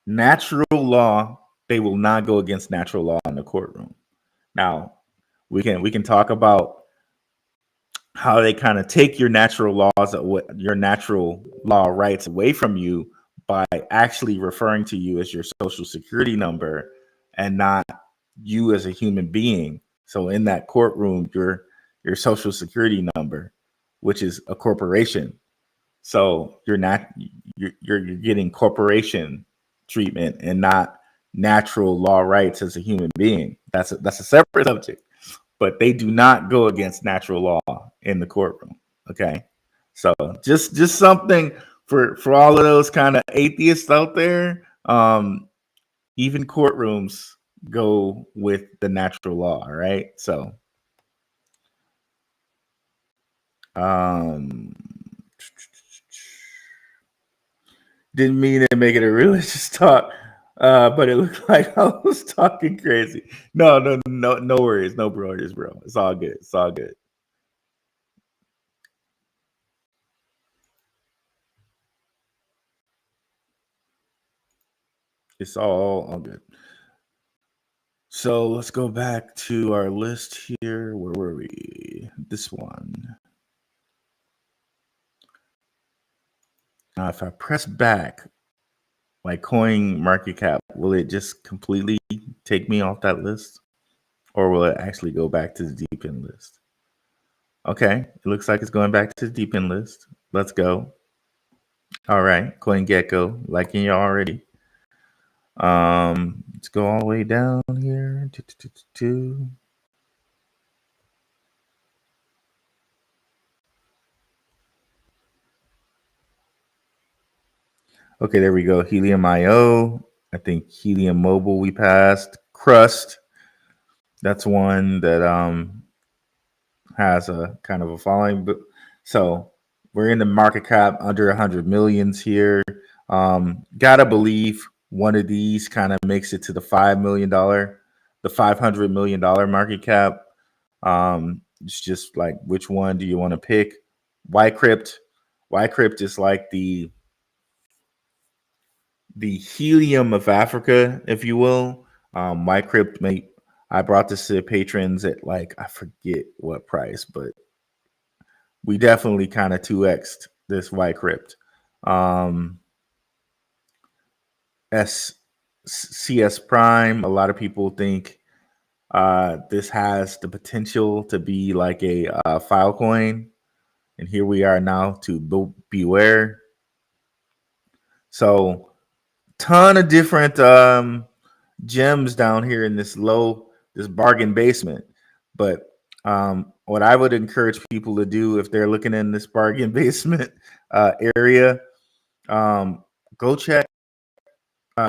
Natural law, they will not go against natural law in the courtroom. Now, we can talk about how they kind of take your natural laws, your natural law rights away from you by actually referring to you as your social security number and not you as a human being. So in that courtroom, your social security number, which is a corporation. So you're getting corporation treatment and not natural law rights as a human being. That's a separate subject, but they do not go against natural law in the courtroom. Okay, so just something for all of those kind of atheists out there. Even courtrooms go with the natural law, right? So, didn't mean to make it a religious talk, but it looked like I was talking crazy. No worries, no worries, bro. It's all good. It's all good. It's all good. So let's go back to our list here. Where were we? This one. Now, if I press back, like coin market cap, will it just completely take me off that list? Or will it actually go back to the DePIN list? Okay, it looks like it's going back to the DePIN list. Let's go. All right, CoinGecko, liking you already. Let's go all the way down here. Okay, there we go. Helium IO. I think Helium Mobile we passed. Crust. That's one that has a kind of a following. But so we're in the market cap under 100 millions here. Gotta believe one of these kind of makes it to the $500 million market cap. It's just like, which one do you want to pick? Ycrypt is like the helium of Africa, if you will. Ycrypt, I brought this to the patrons at like, I forget what price, but we definitely kind of 2x'd this Ycrypt. CS Prime, a lot of people think this has the potential to be like a Filecoin. And here we are now to beware. So ton of different gems down here in this bargain basement. But what I would encourage people to do if they're looking in this bargain basement area, go check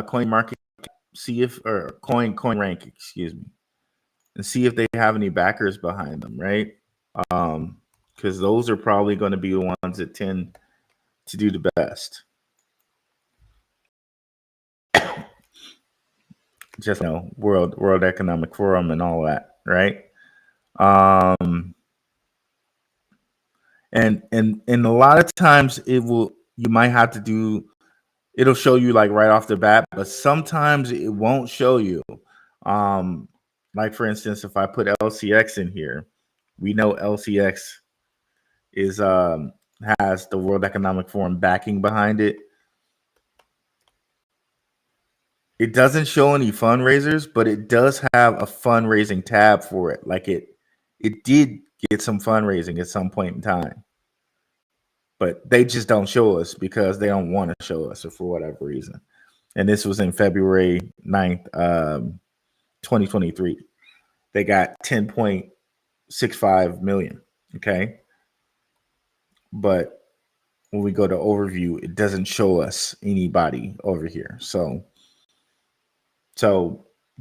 Coin Market, see if or Coin Rank, excuse me, and see if they have any backers behind them, right? Because those are probably going to be the ones that tend to do the best. Just World Economic Forum and all that, right? And a lot of times you might have to do. It'll show you like right off the bat, but sometimes it won't show you. Like for instance, if I put LCX in here, we know LCX is has the World Economic Forum backing behind it. It doesn't show any fundraisers, but it does have a fundraising tab for it. Like it did get some fundraising at some point in time, but they just don't show us because they don't want to show us or for whatever reason. And this was in February 9th, 2023. They got 10.65 million. Okay. But when we go to overview, it doesn't show us anybody over here. So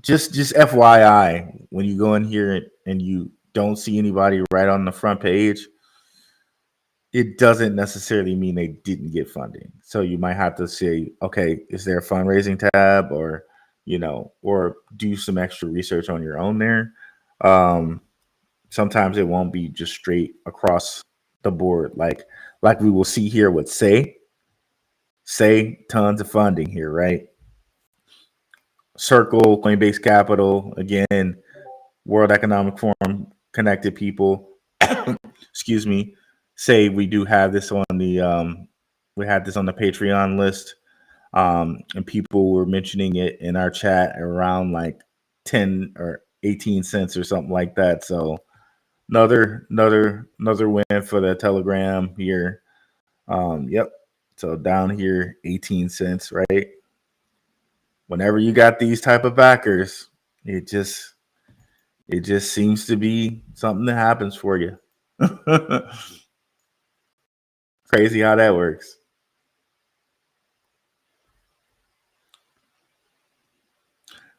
just FYI, when you go in here and you don't see anybody right on the front page, it doesn't necessarily mean they didn't get funding. So you might have to say, okay, is there a fundraising tab, or or do some extra research on your own there. Sometimes it won't be just straight across the board, like we will see here with say tons of funding here, right? Circle, Coinbase Capital, again, World Economic Forum, Connected People. Excuse me. Say we do have this on the we had this on the Patreon list, and people were mentioning it in our chat around like 10 or 18 cents or something like that. So another win for the Telegram here. Yep. So down here, 18 cents, right? Whenever you got these type of backers, it just seems to be something that happens for you. Crazy how that works.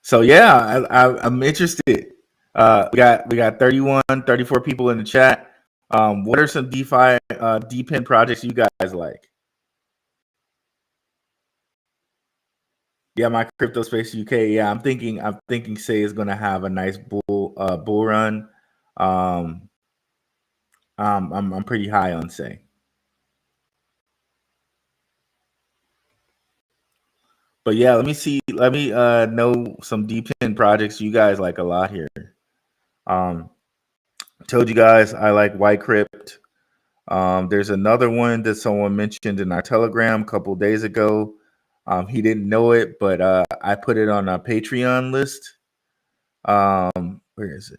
So yeah, I'm interested. We got 31, 34 people in the chat. What are some DeFi DePIN projects you guys like? Yeah, my Crypto Space UK. Yeah, I'm thinking Say is going to have a nice bull run. I'm pretty high on Say. But yeah, let me know some DePIN projects you guys like a lot here. Told you guys I like White Crypt. There's another one that someone mentioned in our Telegram a couple days ago. He didn't know it, but I put it on a Patreon list. Where is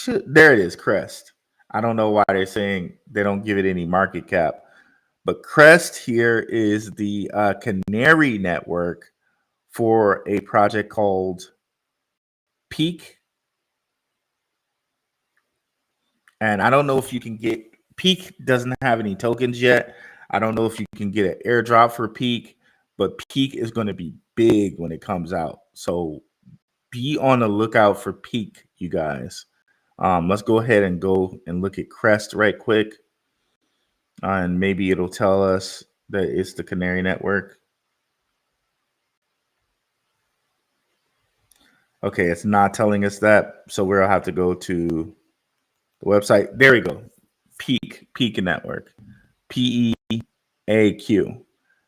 it? There it is, Crest. I don't know why they're saying they don't give it any market cap, but Crest here is the canary network for a project called Peak. And I don't know if you can get Peak doesn't have any tokens yet. I don't know if you can get an airdrop for Peak, but Peak is going to be big when it comes out. So be on the lookout for Peak, you guys. Let's go ahead and go and look at Crest right quick. And maybe it'll tell us that it's the Canary Network. Okay, it's not telling us that. So we'll have to go to the website. There we go. Peak Network. PEAQ.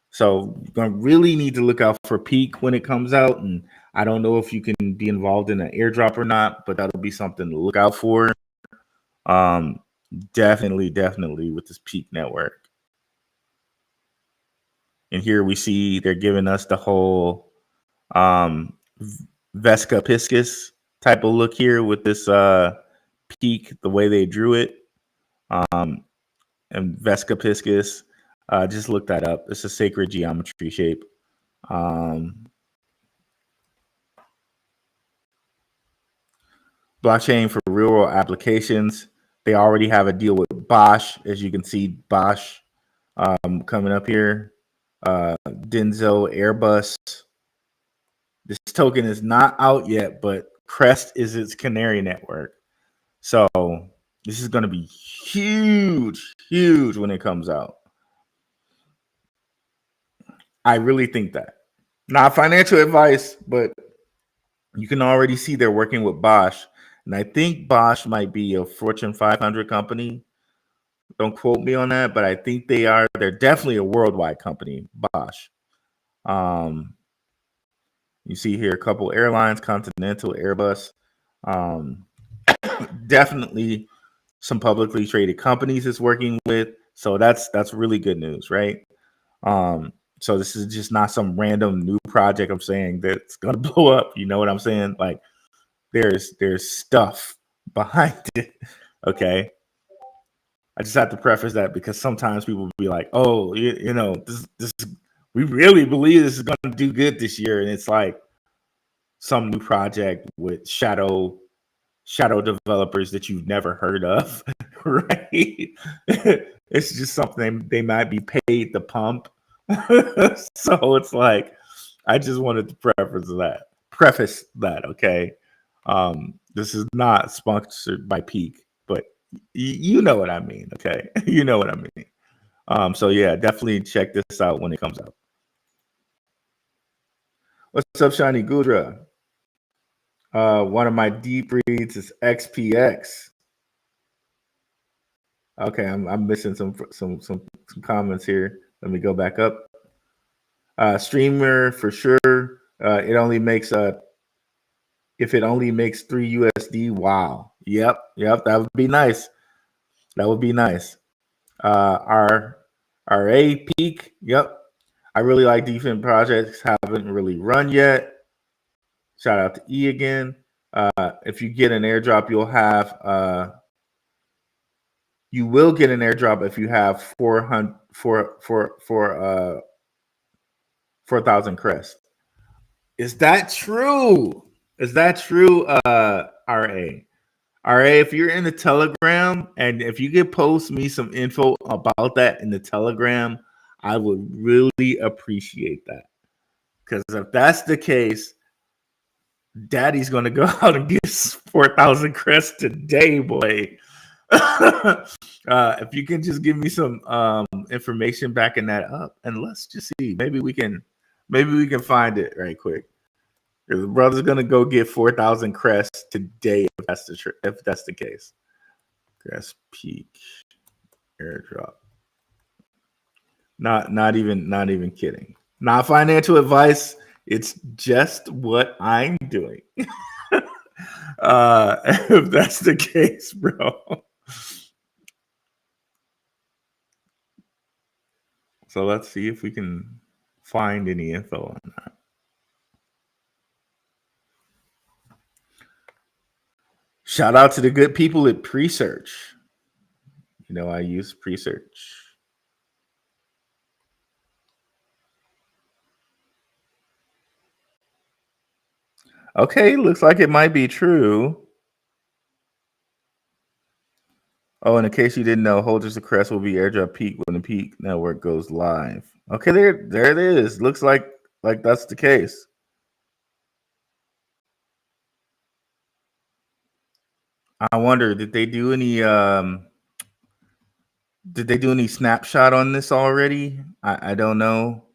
So you're going to really need to look out for Peak when it comes out. And I don't know if you can be involved in an airdrop or not, but that'll be something to look out for. Definitely with this Peak Network. And here we see they're giving us the whole Vesca Piscis type of look here with this Peak, the way they drew it. And Vesca Piscis, just look that up. It's a sacred geometry shape. Blockchain for real world applications. They already have a deal with Bosch, as you can see. Bosch coming up here. Denso, Airbus. This token is not out yet, but Crest is its canary network. So this is going to be huge when it comes out. I really think that. Not financial advice, but you can already see they're working with Bosch. And I think Bosch might be a Fortune 500 company. Don't quote me on that, but I think they are. They're definitely a worldwide company, Bosch. You see here a couple airlines, Continental, Airbus. Definitely some publicly traded companies it's working with. So that's really good news, right? So this is just not some random new project I'm saying that's gonna blow up. You know what I'm saying? Like there's stuff behind it. Okay. I just have to preface that because sometimes people will be like, "Oh, you know, this we really believe this is going to do good this year," and it's like some new project with shadow developers that you've never heard of, right? It's just something they might be paid to pump. So it's like I just wanted to preface that. Okay. This is not sponsored by Peak, but you know what I mean. Okay, you know what I mean. So yeah, definitely check this out when it comes out. What's up, Shiny Gudra? One of my deep reads is XPX. Okay, I'm missing some comments here. Let me go back up. Streamer for sure. It only makes if it only makes 3 USD. Wow. Yep. That would be nice. That would be nice. Our A peak. Yep. I really like defense projects. Haven't really run yet. Shout out to E again. If you get an airdrop, you will get an airdrop if you have 4,000 crest. Is that true? Is that true, RA? RA, if you're in the Telegram and if you could post me some info about that in the Telegram, I would really appreciate that. Because if that's the case, Daddy's going to go out and get 4,000 crests today, boy. If you can just give me some information backing that up, and let's just see, maybe we can find it right quick. The brother's gonna go get 4,000 crests today if that's the case. Crest peak airdrop. Not even kidding. Not financial advice. It's just what I'm doing. If that's the case, bro. So let's see if we can find any info on that. Shout out to the good people at Presearch. You know, I use Presearch. Okay, looks like it might be true. Oh, and in case you didn't know, Holders of Crest will be airdrop peak when the Peak network goes live. Okay, there it is. Looks like that's the case. I wonder, did they do any snapshot on this already? I don't know.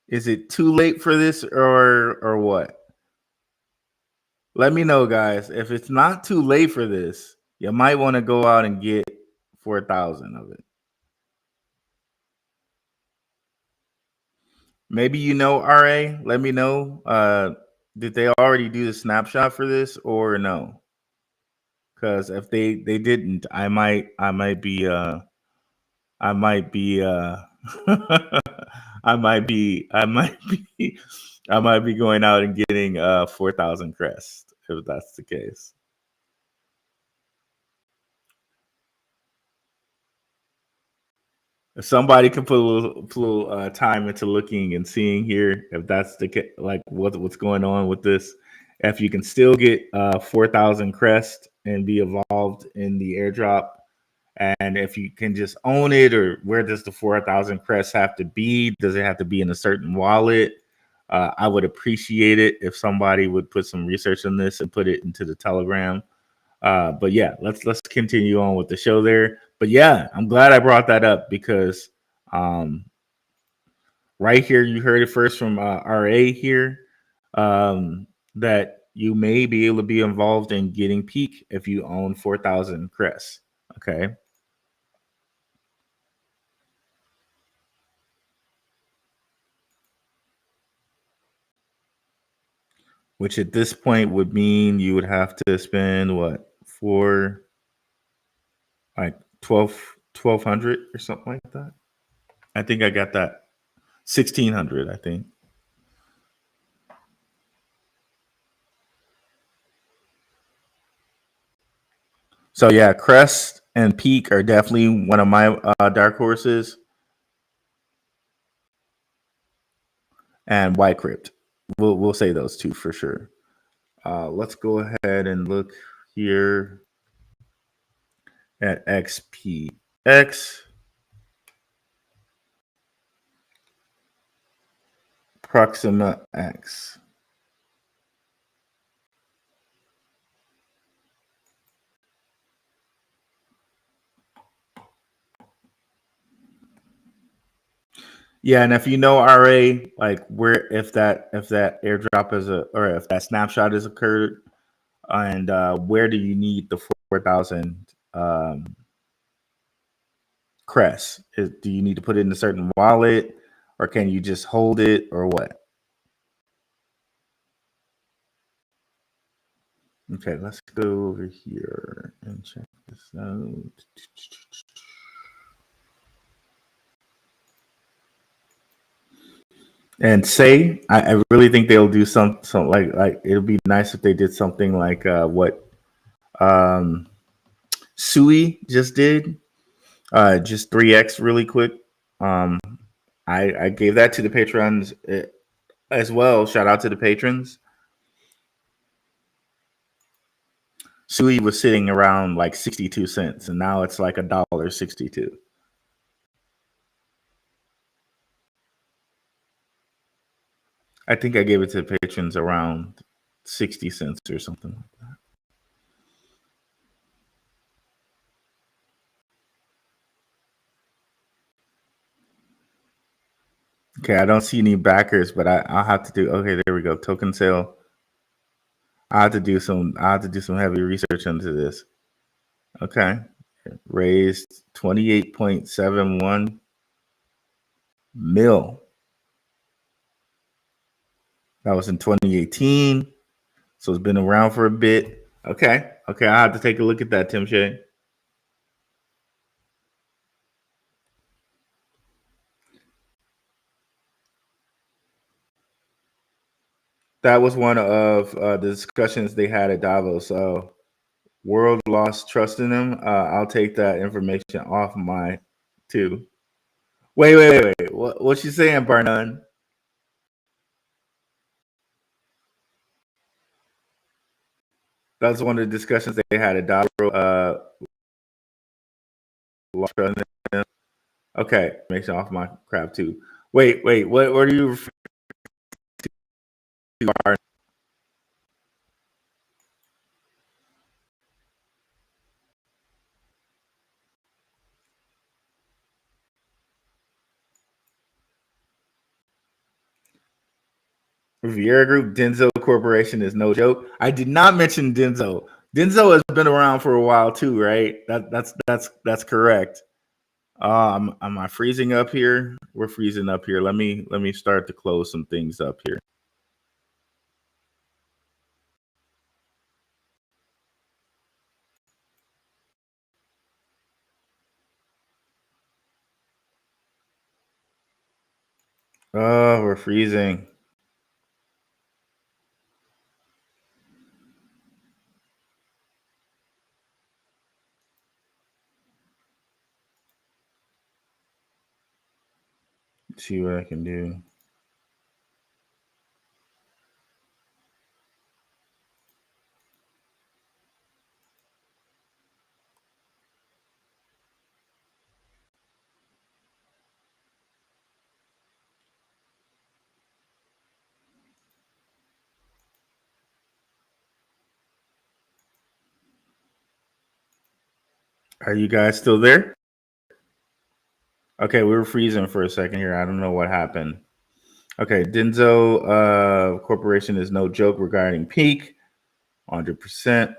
Is it too late for this or what? Let me know, guys. If it's not too late for this, you might want to go out and get 4,000 of it. Maybe you know, RA. Let me know. Did they already do the snapshot for this or no? Because if they didn't, I might be I might be I might be going out and getting 4,000 crests if that's the case. If somebody can put a little time into looking and seeing here if that's the case, like what's going on with this. If you can still get 4,000 crest and be evolved in the airdrop, and if you can just own it, or where does the 4,000 crest have to be? Does it have to be in a certain wallet? I would appreciate it if somebody would put some research on this and put it into the Telegram. But yeah, let's continue on with the show there. But yeah, I'm glad I brought that up because right here you heard it first from RA here that you may be able to be involved in getting peak if you own 4,000 crests. Okay. Which at this point would mean you would have to spend what, like 1,200 or something like that. I think I got that 1,600. I think. So yeah, Crest and Peak are definitely one of my dark horses, and White Crypt. We'll say those two for sure. Let's go ahead and look here at XPX. Proxima X. Yeah, and if you know RA, like where if that airdrop is or if that snapshot has occurred, and where do you need the 4,000 crest? Do you need to put it in a certain wallet, or can you just hold it, or what? Okay, let's go over here and check this out. And say, I really think they'll do some like it'll be nice if they did something like what Sui just did, just 3x really quick. Um, I gave that to the patrons as well. Shout out to the patrons. Sui was sitting around like 62 cents, and now it's like $1.62. I think I gave it to the patrons around 60 cents or something like that. Okay, I don't see any backers, but I'll have to do. Okay, there we go. Token sale. I have to do some heavy research into this. Okay, raised 28.71 mil. That was in 2018, so it's been around for a bit. Okay, I have to take a look at that, Tim Shea. That was one of the discussions they had at Davos. World lost trust in them. I'll take that information off my too. Wait. What you saying, Barnum? That was one of the discussions they had at Davos. Lost trust in them. Okay, information off my crap too. Wait. What are you referring to, Barnum? Riviera Group, Denso Corporation is no joke. I did not mention Denso. Denso has been around for a while too, right? That's correct. Am I freezing up here? We're freezing up here. Let me start to close some things up here. Oh, we're freezing. Let's see what I can do. Are you guys still there? Okay, we were freezing for a second here. I don't know what happened. Okay, Denso Corporation is no joke regarding Peak, 100%.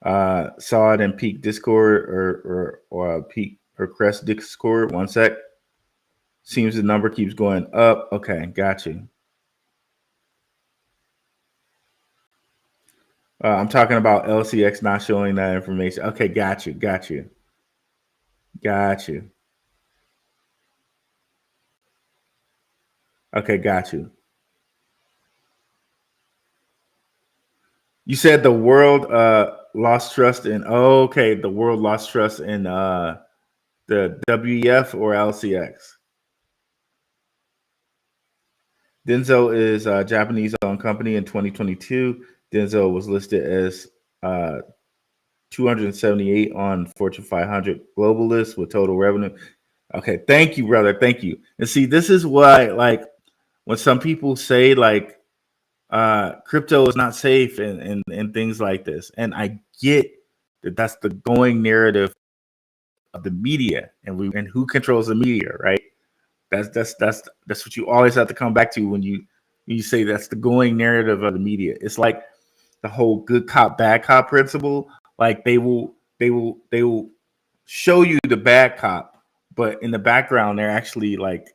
Saw it in Peak Discord or Peak or Crest Discord. One sec. Seems the number keeps going up. Okay, got you. I'm talking about LCX not showing that information. Okay, got you. Okay, got you. You said the world lost trust in. Oh, okay, the world lost trust in the WEF or LCX. Denso is a Japanese-owned company. In 2022, Denso was listed as 278 on Fortune 500 global list with total revenue. Okay, thank you, brother. Thank you. And see, this is why, like, when some people say like crypto is not safe and things like this, and I get that that's the going narrative of the media, and who controls the media, right? That's what you always have to come back to when you say that's the going narrative of the media. It's like the whole good cop bad cop principle. Like they will show you the bad cop, but in the background they're actually like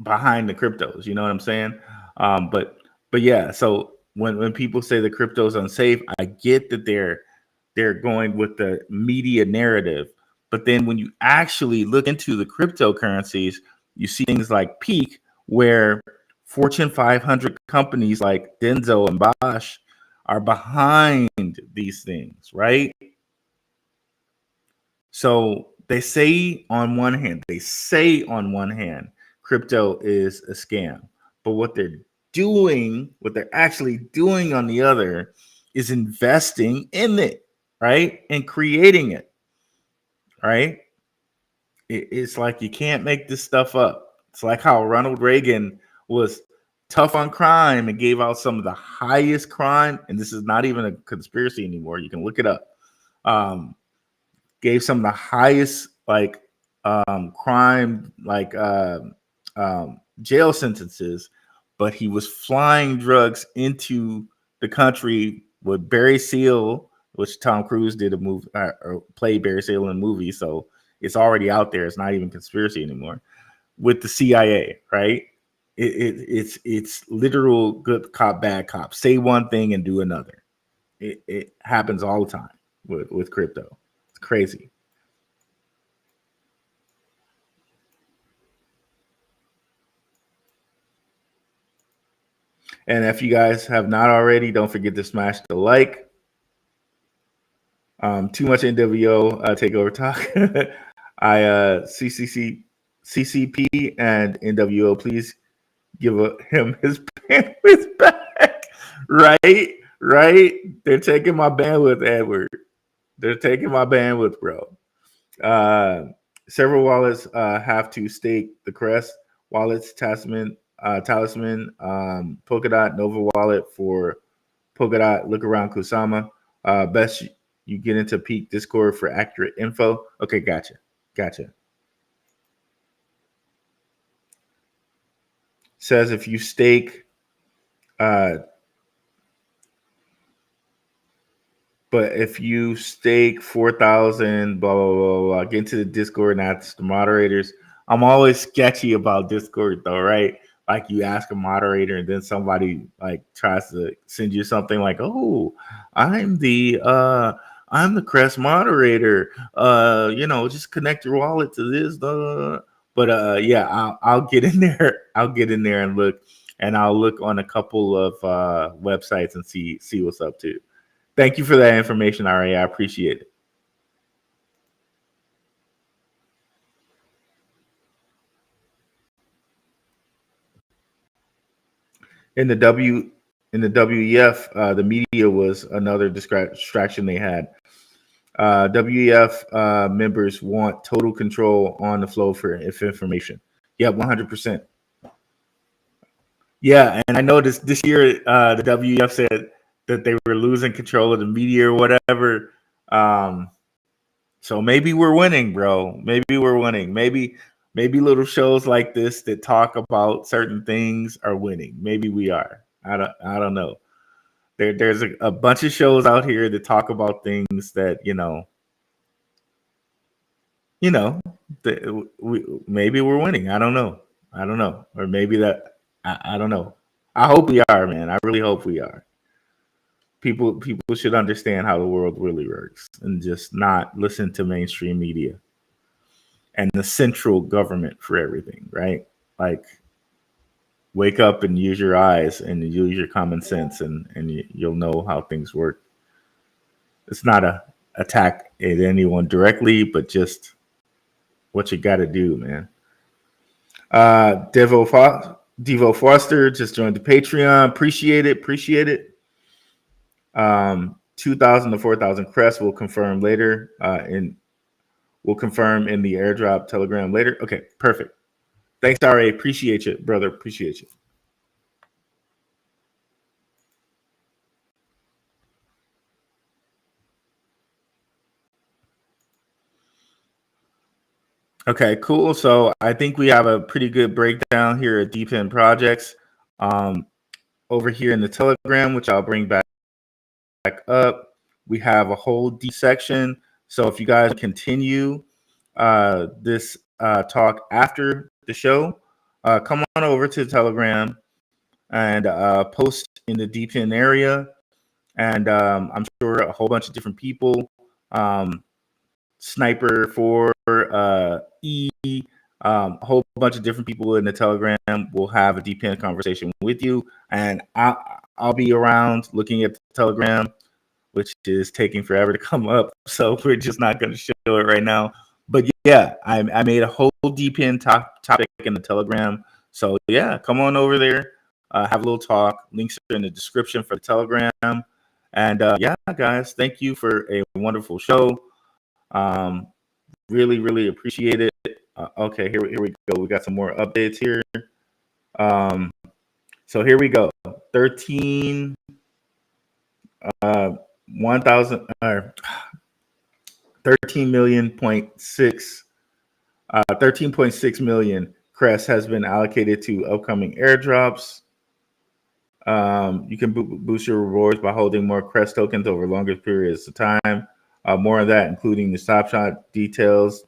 behind the cryptos. You know what I'm saying? But yeah. So when people say the crypto is unsafe, I get that they're going with the media narrative. But then when you actually look into the cryptocurrencies, you see things like Peak, where Fortune 500 companies like Denso and Bosch are behind these things, right? So they say on one hand, crypto is a scam, but what they're actually doing on the other is investing in it, right? And creating it, right? It's like you can't make this stuff up. It's like how Ronald Reagan was tough on crime and gave out some of the highest crime, and this is not even a conspiracy anymore. You can look it up. Um, Gave some of the highest crime jail sentences, but he was flying drugs into the country with Barry Seal, which Tom Cruise did a movie or played Barry Seal in a movie, so it's already out there. It's not even conspiracy anymore. With the CIA, right? It's literal good cop bad cop. Say one thing and do another. It happens all the time with crypto. It's crazy. And if you guys have not already, don't forget to smash the like. Too much NWO takeover talk. CCP and NWO, please give him his bandwidth back. Right. They're taking my bandwidth, Edward. They're taking my bandwidth, bro. Several wallets have to stake the crest. Wallets, Talisman, Polkadot, Nova Wallet for Polkadot, look around Kusama. Best you get into Peak Discord for accurate info. Okay, gotcha. Says if you stake, but if you stake 4,000, blah blah blah blah, get into the Discord and ask the moderators. I'm always sketchy about Discord though, right? Like you ask a moderator and then somebody like tries to send you something like, "Oh, I'm the Crest moderator. Just connect your wallet to this." But yeah, I'll get in there. I'll get in there and look, and I'll look on a couple of websites and see what's up too. Thank you for that information, RA. I appreciate it. In the WEF, the media was another distraction they had. WEF members want total control on the flow for information. Yeah, 100%. Yeah, and I noticed this year the WEF said that they were losing control of the media or whatever. So maybe we're winning, bro. Maybe we're winning. Maybe little shows like this that talk about certain things are winning. Maybe we are. I don't know. There's a bunch of shows out here that talk about things that maybe we're winning. I don't know. Or maybe that I don't know. I hope we are, man. I really hope we are. People should understand how the world really works and just not listen to mainstream media and the central government for everything, right? Like wake up and use your eyes and use your common sense and you'll know how things work. It's not a attack at anyone directly, but just what you got to do, man. Devo Foster just joined the Patreon. Appreciate it. 2,000 to 4,000 crests will confirm later. We'll confirm in the airdrop Telegram later. Okay, perfect. Thanks, RA. Appreciate you, brother. Appreciate you. Okay, cool. So I think we have a pretty good breakdown here at DePIN Projects. Um, over here in the Telegram, which I'll bring back up, we have a whole D section. So if you guys continue this talk after the show, come on over to the Telegram and post in the DePIN area. And I'm sure a whole bunch of different people, Sniper for E, a whole bunch of different people in the Telegram will have a DePIN conversation with you. And I'll be around looking at the Telegram, which is taking forever to come up. So we're just not going to show it right now. But yeah, I made a whole DePIN topic in the Telegram. So yeah, come on over there, have a little talk. Links are in the description for the Telegram. And yeah, guys, thank you for a wonderful show. Really, really appreciate it. Okay, here we go. We got some more updates here. So here we go. 13 1,000 13 million point six 13.6 million crest has been allocated to upcoming airdrops. You can boost your rewards by holding more crest tokens over longer periods of time. More of that, including the stop shot details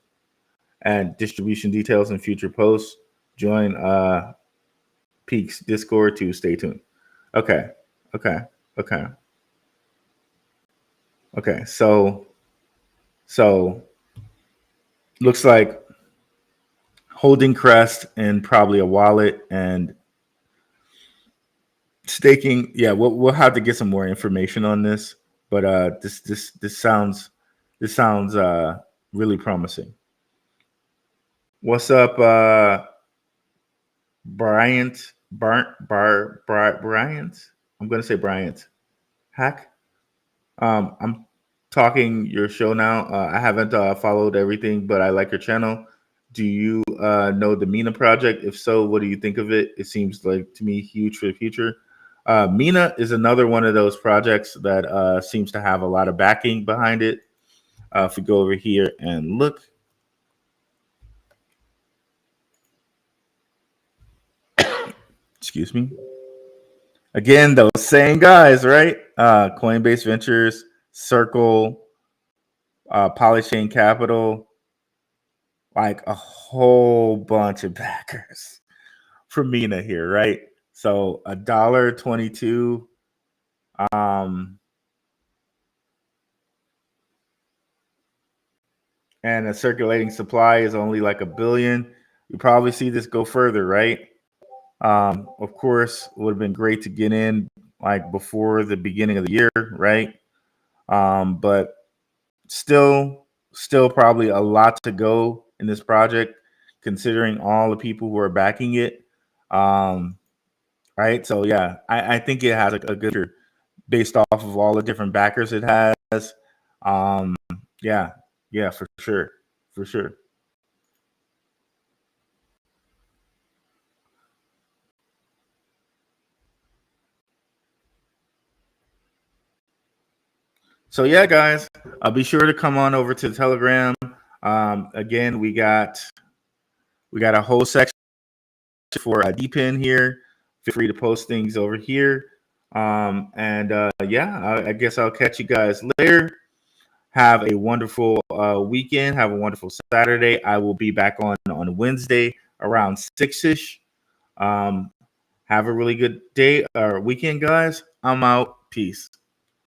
and distribution details in future posts. Join Peak's Discord to stay tuned. Okay. So looks like holding crest in probably a wallet and staking. Yeah, we'll have to get some more information on this, but this sounds really promising. What's up, Bryant? Bryant? I'm gonna say Bryant. Hack. I'm talking your show now. I haven't followed everything, but I like your channel. Do you know the Mina project? If so, what do you think of it? It seems like to me huge for the future. Mina is another one of those projects that seems to have a lot of backing behind it. If we go over here and look, excuse me. Again, those same guys, right? Coinbase Ventures, Circle, Polychain Capital, like a whole bunch of backers for Mina here, right? So $1.22. And a circulating supply is only like 1 billion. You probably see this go further, right? Of course, it would have been great to get in like before the beginning of the year, right? But still probably a lot to go in this project, considering all the people who are backing it. Right. So yeah, I think it has a good future based off of all the different backers it has. Yeah, for sure. So yeah, guys, be sure to come on over to the Telegram. Again, we got a whole section for DePIN here. Feel free to post things over here. Yeah, I guess I'll catch you guys later. Have a wonderful weekend. Have a wonderful Saturday. I will be back on Wednesday around 6-ish. Have a really good day or weekend, guys. I'm out. Peace.